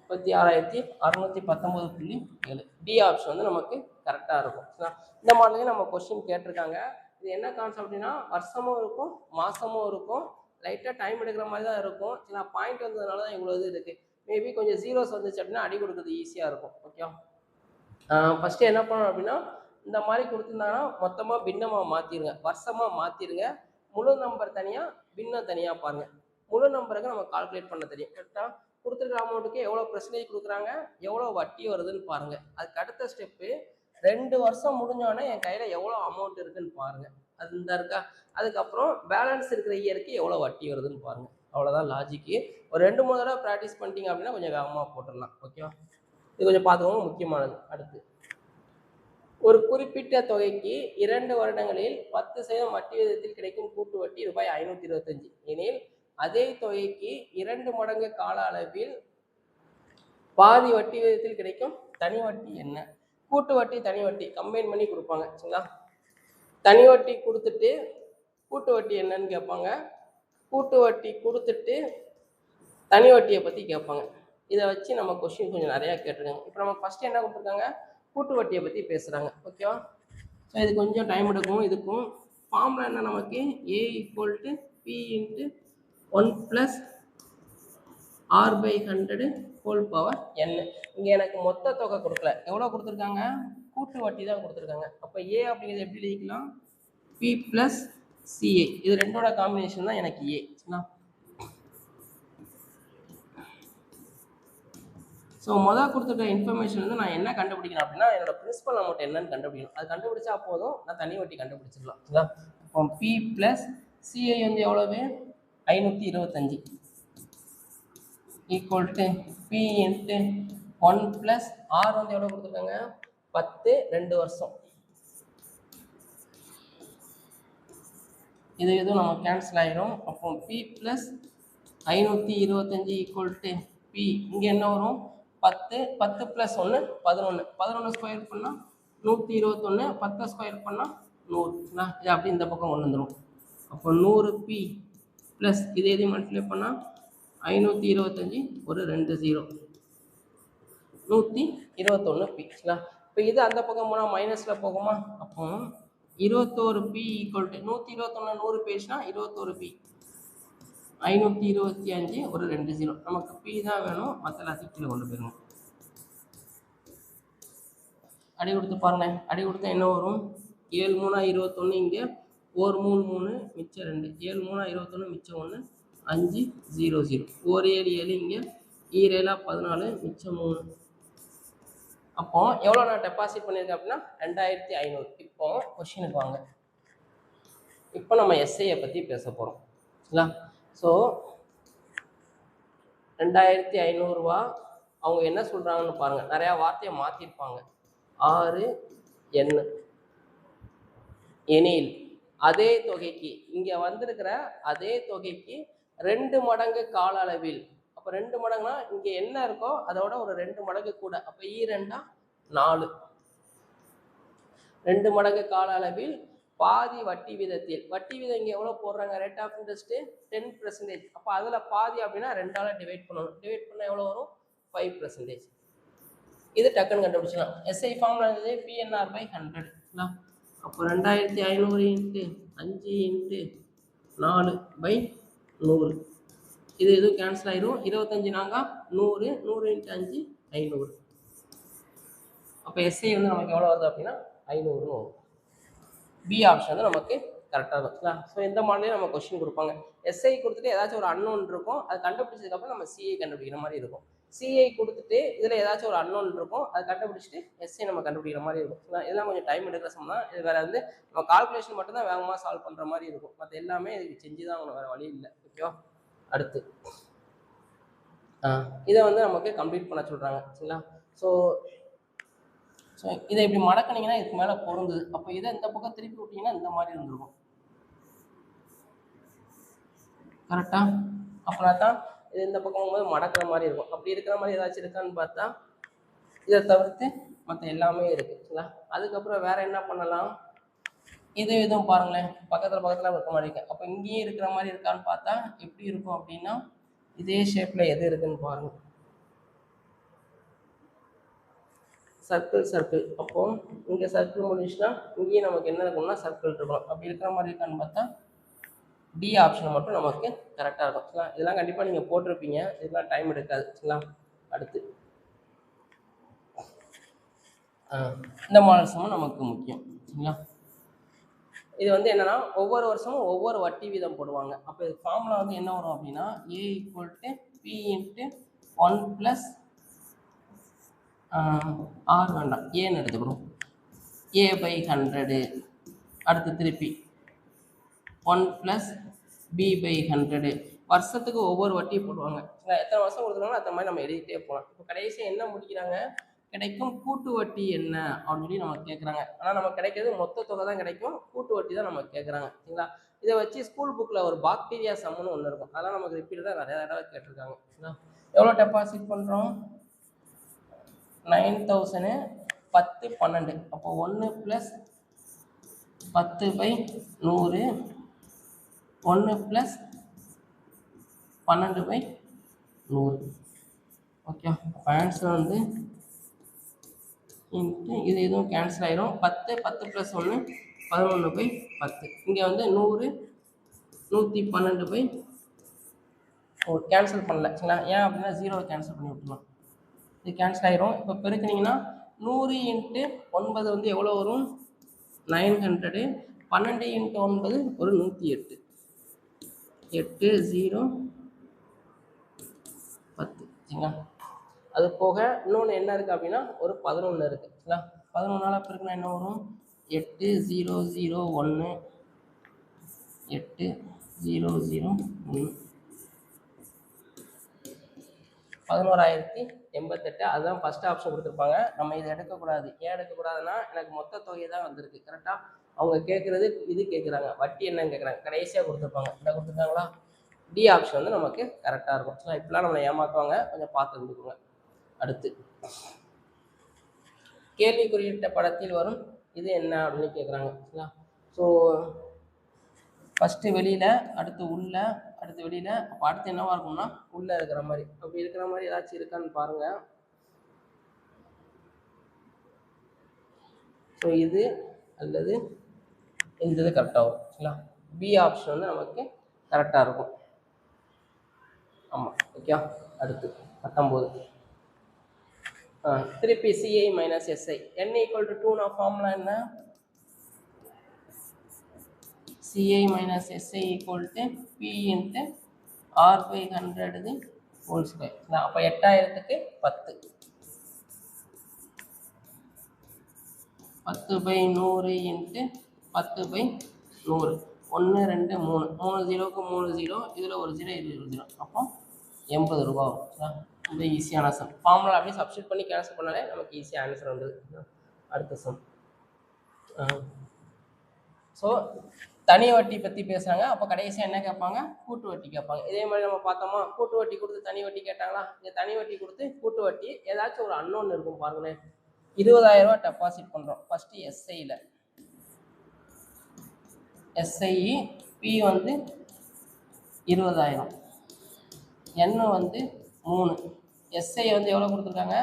36,619.7. டி ஆப்ஷன் வந்து நமக்கு கரெக்டாக இருக்கும். இந்த மாதிரியே நம்ம கொஸ்டின் கேட்டிருக்காங்க. இது என்ன கான்செப்ட்னா வருஷமும் இருக்கும் மாதமும் இருக்கும், லைட்டாக டைம் எடுக்கிற மாதிரி தான் இருக்கும். சில பாயிண்ட் வந்ததுனால தான் இவ்வளோ இது இருக்குது. மேபி கொஞ்சம் ஜீரோஸ் வந்துச்சு அப்படின்னா அடி கொடுக்குறது ஈஸியாக இருக்கும். ஓகே. ஃபஸ்ட்டு என்ன பண்ணணும் அப்படின்னா இந்த மாதிரி கொடுத்துருந்தாங்கன்னா மொத்தமாக பின்னமாக மாற்றிடுங்க, வருஷமாக மாற்றிடுங்க. முழு நம்பர் தனியாக பின்னம் தனியாக பாருங்கள். முழு நம்பருக்கு நம்ம கால்குலேட் பண்ண தெரியும். கரெக்டாக கொடுத்துருக்குற அமௌண்ட்டுக்கு எவ்வளோ பெர்சன்டேஜ் கொடுக்குறாங்க, எவ்வளோ வட்டி வருதுன்னு பாருங்கள். அதுக்கு அடுத்த ஸ்டெப்பு 2 வருஷம் முடிஞ்சோடனே என் கையில் எவ்வளோ அமௌண்ட் இருக்குதுன்னு பாருங்கள். அது இந்த இருக்கா. அதுக்கப்புறம் பேலன்ஸ் இருக்கிற இயருக்கு எவ்வளோ வட்டி வருதுன்னு பாருங்கள். அவ்வளோதான் லாஜிக்கு. ஒரு 2-3 தடவை ப்ராக்டிஸ் பண்ணிட்டீங்க அப்படின்னா கொஞ்சம் வேகமாக போட்டுடலாம். ஓகேவா. இது கொஞ்சம் பார்த்துக்கோங்க, முக்கியமானது. அடுத்து ஒரு குறிப்பிட்ட தொகைக்கு 2 வருடங்களில் 10% வட்டி விகிதத்தில் கிடைக்கும் கூட்டு வட்டி ரூபாய் 525 எனில் அதே தொகைக்கு 2 மடங்கு கால அளவில் பாதி வட்டி விகிதத்தில் கிடைக்கும் தனி வட்டி என்ன. கூட்டு வட்டி தனி வட்டி கம்பைன் பண்ணி கொடுப்பாங்க சரிங்களா. தனி வட்டி கொடுத்துட்டு கூட்டு வட்டி என்னன்னு கேட்பாங்க, கூட்டு வட்டி கொடுத்துட்டு தனி வட்டியை பற்றி கேட்பாங்க. இதை வச்சு நம்ம கொஸ்டின் கொஞ்சம் நிறையா கேட்டிருக்காங்க. இப்போ நம்ம ஃபஸ்ட்டு என்ன கொடுத்துருக்காங்க, கூட்டு வட்டியை பற்றி பேசுகிறாங்க. ஓகேவா. ஸோ இது கொஞ்சம் டைம் எடுக்கும். இதுக்கும் ஃபார்முலா என்ன, நமக்கு A = P × 1 + R/100 whole power n. இங்கே எனக்கு மொத்த தொகை கொடுக்கல, எவ்வளோ கொடுத்துருக்காங்க, கூட்டு வட்டி தான் கொடுத்துருக்காங்க. அப்போ A அப்படிங்கிறது எப்படி எழுதிக்கலாம், P + CA. இது ரெண்டோட காம்பினேஷன் தான் எனக்கு A. ஸோ முதல் கொடுத்துருக்க இன்ஃபர்மேஷன் வந்து நான் என்ன கண்டுபிடிக்கணும் அப்படின்னா என்னோட பிரின்சிபல் அமௌண்ட் என்னன்னு கண்டுபிடிக்கணும். அது கண்டுபிடிச்சா போதும், நான் தனி வட்டி கண்டுபிடிச்சிடலாம். சரிங்களா. இப்போ P + CA வந்து எவ்வளவு, 525 = P × 1 + R வந்து எவ்வளோ கொடுத்துருக்காங்க, 10 2 வருஷம். இது எதுவும் நம்ம கேன்சல் ஆகிடும். அப்போ P + 525 = P, இங்கே என்ன வரும், 10 10 + 1 11 11 ஸ்கொயர் பண்ணால் 121, 10 ஸ்கொயர் பண்ணால் 100. இது அப்படி இந்த பக்கம் கொண்டு வந்துடும். அப்போ 100P ப்ளஸ் இது எதையும் மல்டிப்ளை பண்ணால் 525, ஒரு 2 0, 121P. இப்போ இது அந்த பக்கம் போனால் மைனஸில் போகுமா. அப்போ 21P = 121 100 பேஜ்னா 21P, 525, ஒரு 2 0. நமக்கு P தான் வேணும், மற்ற எல்லாத்தையும் கீழே கொண்டு போயிருங்க. அடி கொடுத்து பாருங்கள். அடி கொடுத்தா என்ன வரும், 7 3 21, இங்கே 4 3 3 மிச்சம் 2, 7 3 21 மிச்சம் 1, 5 0 0, 1 7 7, இங்கே 7 14 மிச்சம் 3. அப்போ எவ்வளோ நான் டெபாசிட் பண்ணியிருக்கேன் அப்படின்னா 2500. இப்போ கொஷினுக்கு வாங்க. இப்போ நம்ம எஸ்ஐயை பற்றி பேச போகிறோம். சரிங்களா. ஸோ 2500 ரூபா அவங்க என்ன சொல்கிறாங்கன்னு பாருங்கள். நிறையா வார்த்தையை மாற்றிருப்பாங்க. 6 N எனில் அதே தொகைக்கு, இங்கே வந்திருக்கிற அதே தொகைக்கு 2 மடங்கு கால அளவில். அப்போ 2 மடங்குனா இங்கே என்ன இருக்கோ அதோட ஒரு 2 மடங்கு கூட. அப்போ E2 4. 2 மடங்கு கால அளவில் பாதி வட்டி வீதத்தில். வட்டி வீதம் இங்கே எவ்வளோ போடுறாங்க? Rate of interest 10%. அப்போ அதில் பாதி அப்படின்னா 2ஆல் டிவைட் பண்ணணும். டிவைட் பண்ணால் எவ்வளோ வரும்? 5%. இது டக்குன்னு கண்டுபிடிச்சலாம். எஸ்ஐ ஃபார்முலா இருந்தது PNR/100. அப்போ 2500 இன்ட்டு 5 இன்ட்டு 4/100. இது எதுவும் கேன்சல் ஆயிரும். 25 நாங்க 100, 100 இன்ட்டு 5 500. அப்போ எஸ்ஐ வந்து நமக்கு எவ்வளோ வருது அப்படின்னா 500 வரும். பி ஆப்ஷன் வந்து நமக்கு கரெக்டாக இருக்கும். ஸோ இந்த மாடலே நம்ம கொஸ்டின் கொடுப்பாங்க. எஸ்ஐ கொடுத்துட்டு ஏதாச்சும் ஒரு அன்னோன் இருக்கும், அது கண்டுபிடிச்சதுக்கப்புறம் நம்ம சிஐ கண்டுபிடிக்கிற மாதிரி இருக்கும். சிஐ கொடுத்துட்டு இதில் ஏதாச்சும் ஒரு அன்னோன் இருக்கும், அதை கண்டுபிடிச்சிட்டு எஸ்ஐ நம்ம கண்டுபிடிக்கிற மாதிரி இருக்கும். இதெல்லாம் கொஞ்சம் டைம் எடுக்கிற சமயம் தான். இது வேற வந்து நம்ம கால்குலேஷன் மட்டும் தான் வேகமாக சால்வ் பண்ணுற மாதிரி இருக்கும். மற்ற எல்லாமே இதுக்கு செஞ்சு தான் வேறு வழி இல்லை. ஓகேவா? அடுத்து இதை வந்து நமக்கு கம்ப்ளீட் பண்ண சொல்கிறாங்க. சரிங்களா? ஸோ இதை இப்படி மடக்கினீங்கன்னா இதுக்கு மேலே பொருந்துது. அப்போ இதை இந்த பக்கம் திருப்பி விட்டீங்கன்னா இந்த மாதிரி இருந்திருக்கும். கரெக்டா? அப்படின்னா தான் இது இந்த பக்கம் போது மடக்கிற மாதிரி இருக்கும். அப்படி இருக்கிற மாதிரி ஏதாச்சும் இருக்கான்னு பார்த்தா இதை தவிர்த்து மற்ற எல்லாமே இருக்கு. சரிங்களா? அதுக்கப்புறம் வேற என்ன பண்ணலாம்? இது எதுவும் பாருங்களேன், பக்கத்தில் இருக்க மாதிரி இருக்கு. அப்போ இங்கேயும் இருக்கிற மாதிரி இருக்கான்னு பார்த்தா எப்படி இருக்கும் அப்படின்னா இதே ஷேப்ல எது இருக்குன்னு பாருங்க. சர்க்கிள். அப்போ இங்கே சர்க்கிள் முடிஞ்சுன்னா இங்கேயும் நமக்கு என்ன இருக்கும்னா சர்க்கிள் இருக்கணும். அப்படி இருக்கிற மாதிரி இருக்கான்னு பார்த்தா டி ஆப்ஷன் மட்டும் நமக்கு கரெக்டாக இருக்கும். சரிங்களா? இதெல்லாம் கண்டிப்பாக நீங்கள் போட்டிருப்பீங்க, இதெல்லாம் டைம் எடுக்காது. சரிங்களா? அடுத்து இந்த மாடல்ஸும் நமக்கு முக்கியம். சரிங்களா? இது வந்து என்னன்னா ஒவ்வொரு வருஷமும் ஒவ்வொரு வட்டி வீதம் போடுவாங்க. அப்போ இது ஃபார்முலா வந்து என்ன வரும் அப்படின்னா A = P × 1 + R வேண்டாம், ஏன்னு எடுத்துக்கணும். A/100. அடுத்து திருப்பி 1 + B/100. வருஷத்துக்கு ஒவ்வொரு வட்டி போடுவாங்க. எத்தனை வருஷம் கொடுத்துருவாங்க அந்த மாதிரி நம்ம எழுதிட்டே போகலாம். இப்போ கடைசியாக என்ன முடிக்கிறாங்க? கிடைக்கும் கூட்டு வட்டி என்ன அப்படின்னு சொல்லி நமக்கு கேட்குறாங்க. ஆனால் நமக்கு கிடைக்கிறது மொத்த தொகை தான் கிடைக்கும், கூட்டு வட்டி தான் நமக்கு கேட்குறாங்க. சரிங்களா? இதை வச்சு ஸ்கூல் புக்கில் ஒரு பாக்டீரியா சம்முன்னு ஒன்று இருக்கும், அதெல்லாம் நமக்கு ரிப்பீட்டாக நிறைய தடவை கேட்டிருக்காங்க. சரிங்களா? எவ்வளோ டெபாசிட் பண்ணுறோம்? 9000 10 12. அப்போ 1 + 10/100 1 + 12/100. ஓகே. அப்போ ஆன்சர் வந்து இது எதுவும் கேன்சல் ஆயிரும். 10 + 1 11/10. இங்கே வந்து 100 112/100 கேன்சல் பண்ணல. சரிங்களா? ஏன் அப்படின்னா 0 கேன்சல் பண்ணி விட்டுருலாம். இது கேன்சல் ஆயிரும். இப்போ பெருக்கினீங்கன்னா 100 × 9 வந்து எவ்வளோ வரும்? 900. 12 × 9 ஒரு 108. 8 0 10. சரிங்களா? அது போக இன்னொன்று என்ன இருக்குது அப்படின்னா ஒரு 11 இருக்குது. சரிங்களா? 11ஆல் பெருக்குனா என்ன வரும்? 8 0 0 1 8 0 0 1 11,088. அதுதான் ஃபர்ஸ்ட் ஆப்ஷன் கொடுத்துருப்பாங்க. நம்ம இதை எடுக்கக்கூடாது. ஏன் எடுக்கக்கூடாதுன்னா எனக்கு மொத்த தொகை தான் வந்திருக்கு. கரெக்டாக அவங்க கேட்குறது இது கேட்குறாங்க, வட்டி என்னன்னு கேட்குறாங்க. கடைசியாக கொடுத்துருப்பாங்க. என்ன கொடுத்துருக்காங்களா? டி ஆப்ஷன் வந்து நமக்கு கரெக்டாக இருக்கும். ஸோ இப்படிலாம் நம்மளை ஏமாற்றுவாங்க, கொஞ்சம் பார்த்து இருந்துக்குங்க. அடுத்து கேள்வி குறியிட்ட படத்தில் வரும் இது என்ன அப்படின்னு கேட்குறாங்க. சரிங்களா? ஸோ ஃபஸ்ட்டு வெளியில், அடுத்து உள்ள, அடுத்து வெளியில். அப்போ அடுத்து என்னவா இருக்கும்னா உள்ளே இருக்கிற மாதிரி. அப்படி இருக்கிற மாதிரி ஏதாச்சும் இருக்கான்னு பாருங்கள். ஸோ இது அல்லது இந்த இது கரெக்டாக வரும். சரிங்களா? பி ஆப்ஷன் வந்து நமக்கு கரெக்டாக இருக்கும். ஆமாம். ஓகே. அடுத்து 19. திருப்பி CI - SI. n = 2 ஃபார்முலா என்ன? CI - SI = P × R/100 whole square. அப்போ 8000க்கு 10 10/100 × 10/100. 1 2 3 3 0க்கு 3 0, இதில் ஒரு 0 இது ஒரு 0. அப்போ 80 ரூபா வரும். ரொம்ப ஈஸியான சம். ஃபார்முலா அப்படியே சப்ஸ்டியூட் பண்ணி கேன்சல் பண்ணாலே நமக்கு ஈஸியாக ஆன்சர் வந்தது. அடுத்த சம். ஸோ தனி வட்டி பற்றி பேசுகிறாங்க. அப்போ கடைசியாக என்ன கேட்பாங்க? கூட்டு வட்டி கேட்பாங்க. இதே மாதிரி நம்ம பார்த்தோமா, கூட்டு வட்டி கொடுத்து தனி வட்டி கேட்டாங்களா? இங்கே தனி வட்டி கொடுத்து கூட்டு வட்டி ஏதாச்சும் ஒரு அன்னோன் இருக்கும் பாருங்களேன். 20,000 ரூபா டெபாசிட் பண்ணுறோம் ஃபஸ்ட்டு எஸ்ஐயில். எஸ்ஐஇ பி வந்து 20,000, என் வந்து 3, எஸ்ஐ வந்து எவ்வளோ கொடுத்துருக்காங்க?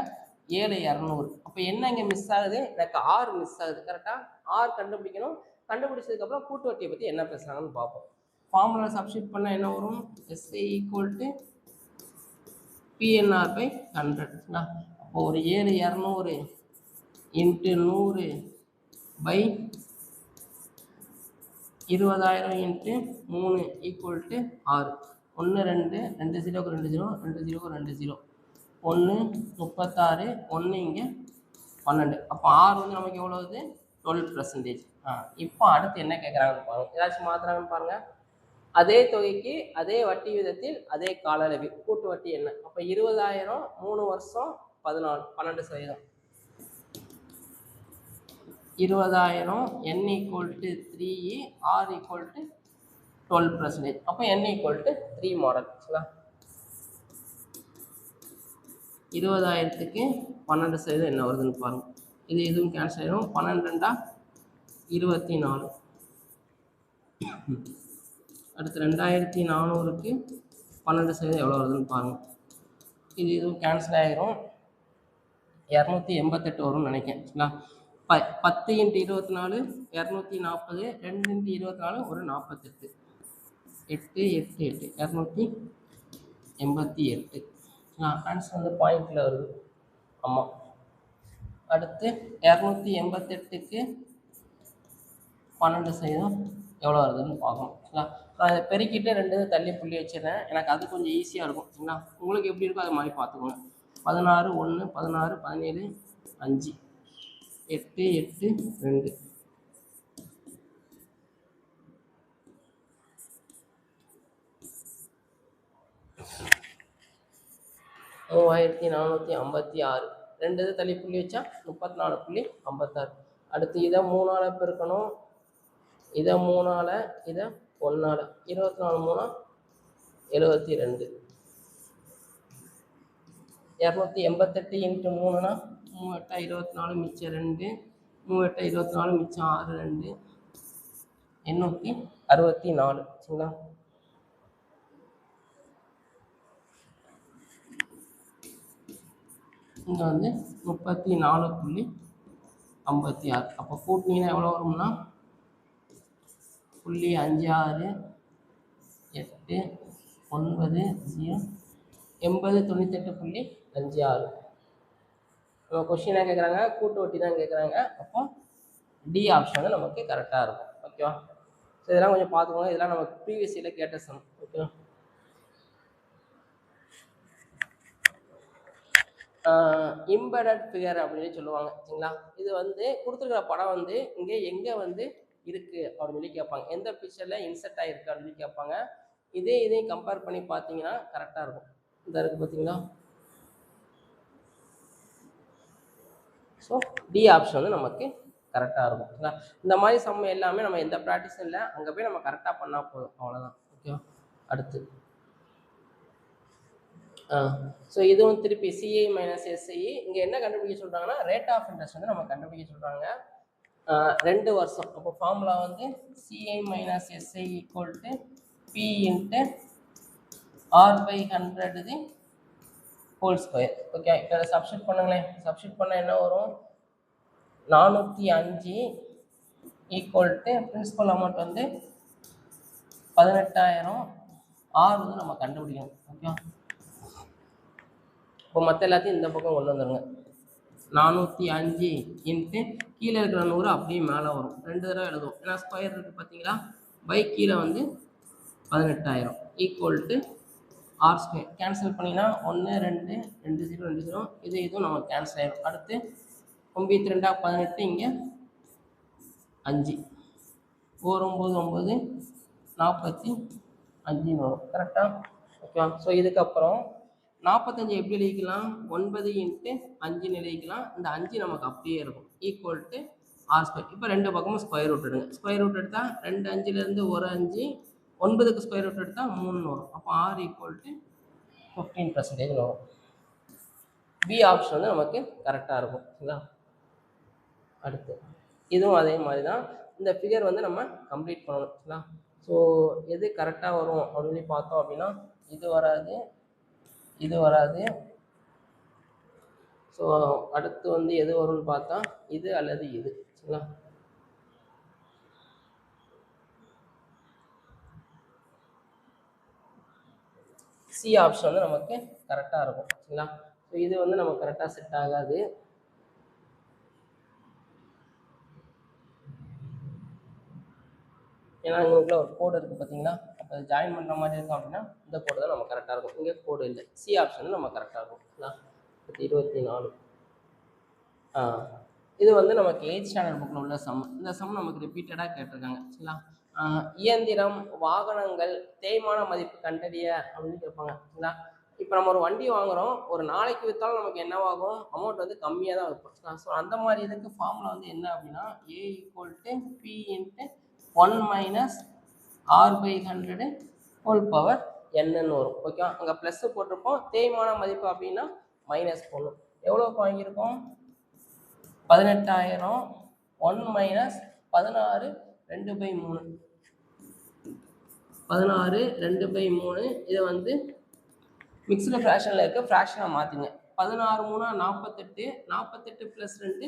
7,200. அப்போ என்ன இங்கே மிஸ் ஆகுது? எனக்கு ஆர் மிஸ் ஆகுது. கரெக்டாக ஆர் கண்டுபிடிக்கணும். கண்டுபிடிச்சதுக்கப்புறம் கூட்டு வட்டியை பற்றி என்ன பேசுகிறாங்கன்னு பார்ப்போம். ஃபார்முலா சப்ஸ்டியூட் பண்ணால் என்ன வரும்? SI equal to PNR by 100. அப்போ ஒரு 7,200 into 100 by 20,000 into 3 equal to 6. 1 2 2 0 2 0 2 0 2 0 1 36 1 இங்கே 12. அப்போ ஆர் வந்து நமக்கு எவ்வளோ வருது? 12%. இப்போ அடுத்து என்ன கேட்குறாங்கன்னு பாருங்கள். ஏதாச்சும் மாற்றுறாங்கன்னு பாருங்கள். அதே தொகைக்கு அதே வட்டி விதத்தில் அதே கால அளவு கூட்டு வட்டி என்ன? அப்போ 20,000 3 வருஷம் 12%. 20,000 n equal to 3, R equal to 12%. அப்போ n ஈக்குவல் டு 3 மாடல். சரிங்களா? 20,000க்கு 12% என்ன வருதுன்னு பாருங்க. இது எதுவும் கேன்சல் ஆயிடும். 12 24. அடுத்து 2,400க்கு 12% எவ்வளோ வருதுன்னு பாருங்கள். இது எதுவும் கேன்சல் ஆகிரும். 288 வரும்னு நினைக்கிறேன். சரிங்களா? 10 × 24 240, 2 × 24 ஒரு 48, 8 8 8 288. ஆன்சர் வந்து பாயிண்டில் வருது. ஆமாம். அடுத்து 288க்கு 12% எவ்வளோ வருதுன்னு பார்க்கணும். சரிங்களா? நான் அதை பெருக்கிட்டு 2 தள்ளி புள்ளி வச்சிடறேன். எனக்கு அது கொஞ்சம் ஈஸியாக இருக்கும். சரிங்களா? உங்களுக்கு எப்படி இருக்கோ அது மாதிரி பார்த்துக்கோங்க. 16 1 16 17 5 8 8 2. $3,456. 2 தள்ளி புள்ளி வச்சா 34.56. அடுத்து இதை 3ஆல் பெருக்கணும். இதை 3ஆல், இதை 1ஆல். 24 3 72. 288 × 3னா 3 8 24 மிச்சம் 2, 3 8 24 மிச்சம் 6 2 864. சரிங்களா? இங்கே வந்து 34.56. அப்போ கூட்டினீங்கன்னா எவ்வளோ வரும்னா 0.56 8 9 0 80 98.56. நம்ம கொஸ்டினாக கேட்குறாங்க, கூட்டு வட்டி தான் கேட்குறாங்க. அப்போ டி ஆப்ஷன் வந்து நமக்கு கரெக்டாக இருக்கும். ஓகேவா? ஸோ இதெல்லாம் கொஞ்சம் பார்த்துக்கோங்க. இதெல்லாம் நம்ம ப்ரீவியஸ் இயரில் கேட்ட சம். ஓகேவா? இம்பெடட் ஃபிகர் அப்படின்னு சொல்லுவாங்க. சரிங்களா? இது வந்து கொடுத்துருக்கிற படம் வந்து இங்கே எங்கே வந்து இருக்குது அப்படின்னு சொல்லி கேட்பாங்க. எந்த பிக்சரில் இன்செர்ட் ஆகிருக்கு அப்படின்னு சொல்லி கேட்பாங்க. இதையும் கம்பேர் பண்ணி பார்த்தீங்கன்னா கரெக்டாக இருக்கும். இந்த இருக்குது பார்த்தீங்களா? ஸோ டி ஆப்ஷன் வந்து நமக்கு கரெக்டாக இருக்கும். சரிங்களா? இந்த மாதிரி சம் எல்லாமே நம்ம எந்த ப்ராக்டிஸும் இல்லை, அங்கே போய் நம்ம கரெக்டாக பண்ணால் போதும். அவ்வளோதான். ஓகேவா? அடுத்து ஸோ இதுவும் திருப்பி சிஐ மைனஸ் எஸ்ஐஇ. இங்கே என்ன கண்டுபிடிக்க சொல்கிறாங்கன்னா ரேட் ஆஃப் இன்ட்ரெஸ்ட் வந்து நம்ம கண்டுபிடிக்க சொல்கிறாங்க. 2 வருஷம். அப்போ ஃபார்முலா வந்து CI minus SI equal to P into R by 100 whole square. Okay, இப்போ அதை சப்ஸ்டியூட் பண்ணுங்களேன். சப்ஸ்டியூட் பண்ணால் என்ன வரும்? 405 ஈக்குவல் டு பிரின்சிபல் அமௌண்ட் வந்து 18,000. ஆர் வந்து நம்ம கண்டுபிடிக்கணும். ஓகே, இப்போ மற்ற எல்லாத்தையும் இந்த பக்கம் கொண்டு வந்துடுங்க. 405 இன்ட்டு கீழே இருக்கிற 100 அப்படியே மேலே வரும். 2 தடவை எழுதுவோம். ஏன்னா ஸ்கொயர் இருக்குது பார்த்தீங்களா? பை கீழே வந்து 18,000 equal to R square. Cancel பண்ணிங்கன்னா 1 2 2 0 2 0 இதுவும் நம்ம கேன்சல் ஆகிடும். அடுத்து 9 2 18 இங்கே 5 9 9 45 வரும். கரெக்டாக? ஓகேவா? ஸோ இதுக்கப்புறம் 45 எப்படி எழுதிக்கலாம்? 9 × 5 எழுதிக்கலாம். இந்த 5 நமக்கு அப்படியே இருக்கும். Equal to R square. இப்போ ரெண்டு பக்கமும் ஸ்கொயர் ரூட் எடுங்க. ஸ்கொயர் ரூட் எடுத்தால் 2 5லேருந்து ஒரு 5, 9க்கு ஸ்கொயர் ரூட் எடுத்தால் 3 வரும். அப்போ ஆர் ஈக்குவல் டு 15% வரும். பி ஆப்ஷன் வந்து நமக்கு கரெக்டாக இருக்கும். சரிங்களா? அடுத்து இதுவும் அதே மாதிரி தான். இந்த ஃபிகர் வந்து நம்ம கம்ப்ளீட் பண்ணணும். சரிங்களா? ஸோ எது கரெக்டாக வரும் அப்படின்னு பார்த்தோம் அப்படின்னா இது வராது, இது வராது. ஸோ அடுத்து வந்து எது வரும்னு பார்த்தா இது அல்லது இது. சரிங்களா? சி ஆப்ஷன் வந்து நமக்கு கரெக்டாக இருக்கும். சரிங்களா? ஸோ இது வந்து நமக்கு கரெக்டாக செட் ஆகாது. ஏன்னா இவங்களுக்குள்ள ஒரு கோடு இருக்குது பார்த்தீங்களா? அப்போ ஜாயின் பண்ணுற மாதிரி இருக்கும் அப்படின்னா இந்த கோடு தான் நம்ம கரெக்டாக இருக்கும். இங்கே கோடு இல்லை. சி ஆப்ஷன் நம்ம கரெக்டாக இருக்கும். சரிங்களா? 24. இது வந்து நமக்கு 8th ஸ்டாண்டர்ட் புக்கில் உள்ள சம். இந்த சம் நமக்கு ரிப்பீட்டடாக கேட்டிருக்காங்க. சரிங்களா? இயந்திரம், வாகனங்கள், தேய்மான மதிப்பு கண்டறிய அப்படின்னு கேட்பாங்க. சரிங்களா? இப்போ நம்ம ஒரு வண்டி வாங்குகிறோம், ஒரு நாளைக்கு விற்றாலும் நமக்கு என்னவாகும், அமௌண்ட் வந்து கம்மியாக தான் இருக்கும். ஸோ அந்த மாதிரி இதுக்கு ஃபார்முலா வந்து என்ன அப்படின்னா A equal to P into 1 minus r/100 whole power என்னன்னு வரும். ஓகேவா? அங்கே ப்ளஸ் போட்டிருப்போம். தேய்மான மதிப்பு அப்படின்னா மைனஸ் போடணும். எவ்வளோக்கு வாங்கியிருக்கோம்? 18,000. 1 மைனஸ் 16 2/3. 16 2/3. இதை வந்து மிக்ஸ்டு ஃப்ராக்ஷனில் இருக்க ஃப்ராக்ஷனாக மாற்றுங்க. 16 3 48. 48 + 2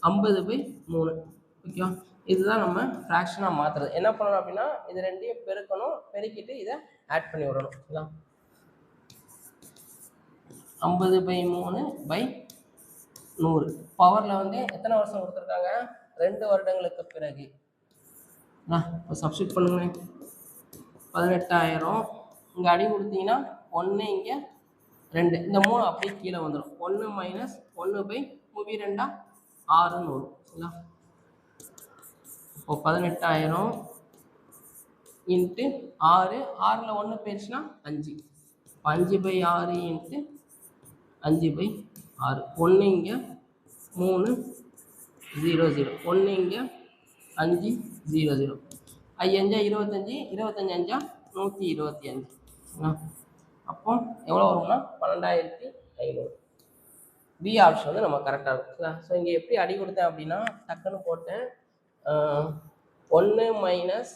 50/3. ஓகேவா? இதுதான் நம்ம ஃப்ராக்ஷனாக மாற்றுறது. என்ன பண்ணணும் அப்படின்னா இது ரெண்டையும் பெருக்கணும். பெருக்கிட்டு இதை ஆட் பண்ணி விடணும். ஓகேங்களா? 50/3/100. பவரில் வந்து எத்தனை வருஷம் கொடுத்துருக்காங்க? 2 வருடங்களுக்கு பிறகு. இப்போ சப்ஸ்டியூட் பண்ணுங்க. 18,000 இங்கே அடி கொடுத்தீங்கன்னா 1 இங்கே 2. இந்த 3 அப்படியே கீழே வந்துடும். 1 மைனஸ் 1/2 6ன்னு வரும். சரிங்களா? இப்போ 18,000 இன்ட்டு 6. 6ல் 1 போயிடுச்சுன்னா 5. 5/6 இன்ட்டு 5/6. 1 இங்கே 3 0 0. 1 இங்கே 5 0 0. 5 25. 25 125. அப்போ எவ்வளோ வரும்னா 12,500. பி ஆப்ஷன் வந்து நம்ம கரெக்டாக இருக்கும். ஸோ இங்கே எப்படி அடி கொடுத்தேன் அப்படின்னா டக்குன்னு போட்டேன். 1 மைனஸ்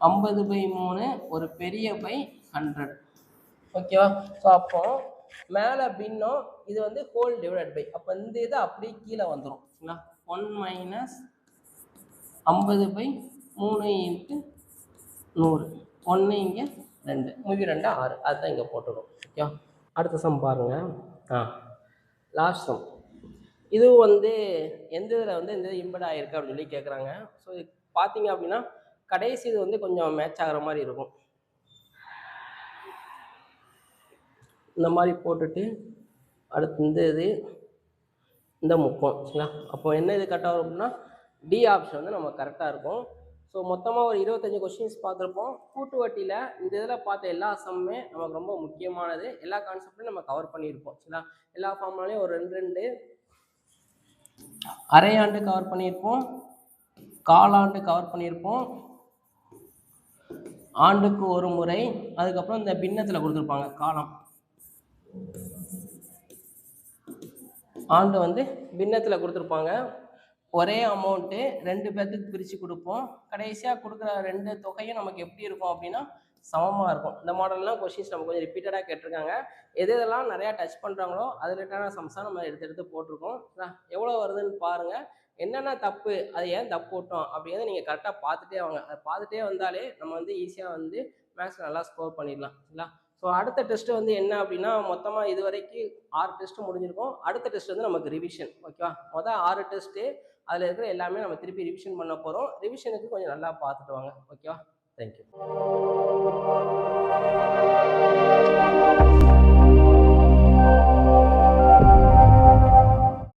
50/3 ஒரு பெரிய பை 100. ஓகேவா? ஸோ அப்போ மேலே பின்னம் இது வந்து ஹோல் டிவைடட் பை. அப்போ இந்த இது அப்படியே கீழே வந்துடும். சரிங்களா? 1 மைனஸ் 50/3 இன்ட்டு 100. 1 இங்கே 2. 2 6. அதுதான் இங்கே போட்டுடும். ஓகே? அடுத்த சம் பாருங்கள். Last some. இது வந்து எந்த இதில் வந்து இந்த இம்பெட் ஆகிருக்கு அப்படின்னு சொல்லி கேட்குறாங்க. ஸோ இது பார்த்தீங்க அப்படின்னா கடைசி இது வந்து கொஞ்சம் மேட்ச் ஆகிற மாதிரி இருக்கும். இந்த மாதிரி போட்டுட்டு அடுத்து இது இந்த முக்கம். சரிங்களா? அப்போ என்ன இது கரெக்டாக வரும் அப்படின்னா டி ஆப்ஷன் வந்து நம்ம கரெக்டாக இருக்கும். ஸோ மொத்தமாக ஒரு 25 கொஸ்டின்ஸ் பார்த்துருப்போம். கூட்டு வட்டியில் இந்த இதில் பார்த்த எல்லா சம்மே நமக்கு ரொம்ப முக்கியமானது. எல்லா கான்செப்டையும் நம்ம கவர் பண்ணியிருப்போம். சரிங்களா? எல்லா ஃபார்ம்னாலையும் ஒரு 2 அரையாண்டு கவர் பண்ணியிருப்போம், காலாண்டு கவர் பண்ணியிருப்போம், ஆண்டுக்கு ஒரு முறை, அதுக்கப்புறம் இந்த பின்னத்தில் கொடுத்துருப்பாங்க காலம். ஆண்டு வந்து பின்னத்தில் கொடுத்துருப்பாங்க. ஒரே அமௌண்ட்டு 2 பேர்த்துக்கு பிரித்து கொடுப்போம். கடைசியாக கொடுக்குற 2 தொகையும் நமக்கு எப்படி இருக்கும் அப்படின்னா சமமாக இருக்கும். இந்த மாடல்லாம் கொஸ்டின்ஸ் நம்ம கொஞ்சம் ரிப்பீட்டடாக கேட்டிருக்காங்க. எதெல்லாம் நிறையா டச் பண்ணுறாங்களோ அது ரிலேட்டடான சம்ஸாக நம்ம எடுத்து போட்டிருக்கோம். எவ்வளோ வருதுன்னு பாருங்கள். என்னென்ன தப்பு, அது ஏன் தப்பு போட்டோம் அப்படிங்கிறத நீங்கள் கரெக்டாக பார்த்துட்டே வாங்க. அதை பார்த்துட்டே வந்தாலே நம்ம வந்து ஈஸியாக வந்து மேக்ஸ் நல்லா ஸ்கோர் பண்ணிடலாம். சரிங்களா? ஸோ அடுத்த டெஸ்ட்டு வந்து என்ன அப்படின்னா மொத்தமாக இது வரைக்கும் 6 டெஸ்ட்டு முடிஞ்சிருக்கும். அடுத்த டெஸ்ட் வந்து நமக்கு ரிவிஷன். ஓகேவா? மொதல் 6 டெஸ்ட்டு அதில் இருக்கிற எல்லாமே நம்ம திருப்பி ரிவிஷன் பண்ண போகிறோம். ரிவிஷனுக்கு கொஞ்சம் நல்லா பார்த்துட்டு வாங்க. ஓகேவா? தேங்க்யூ.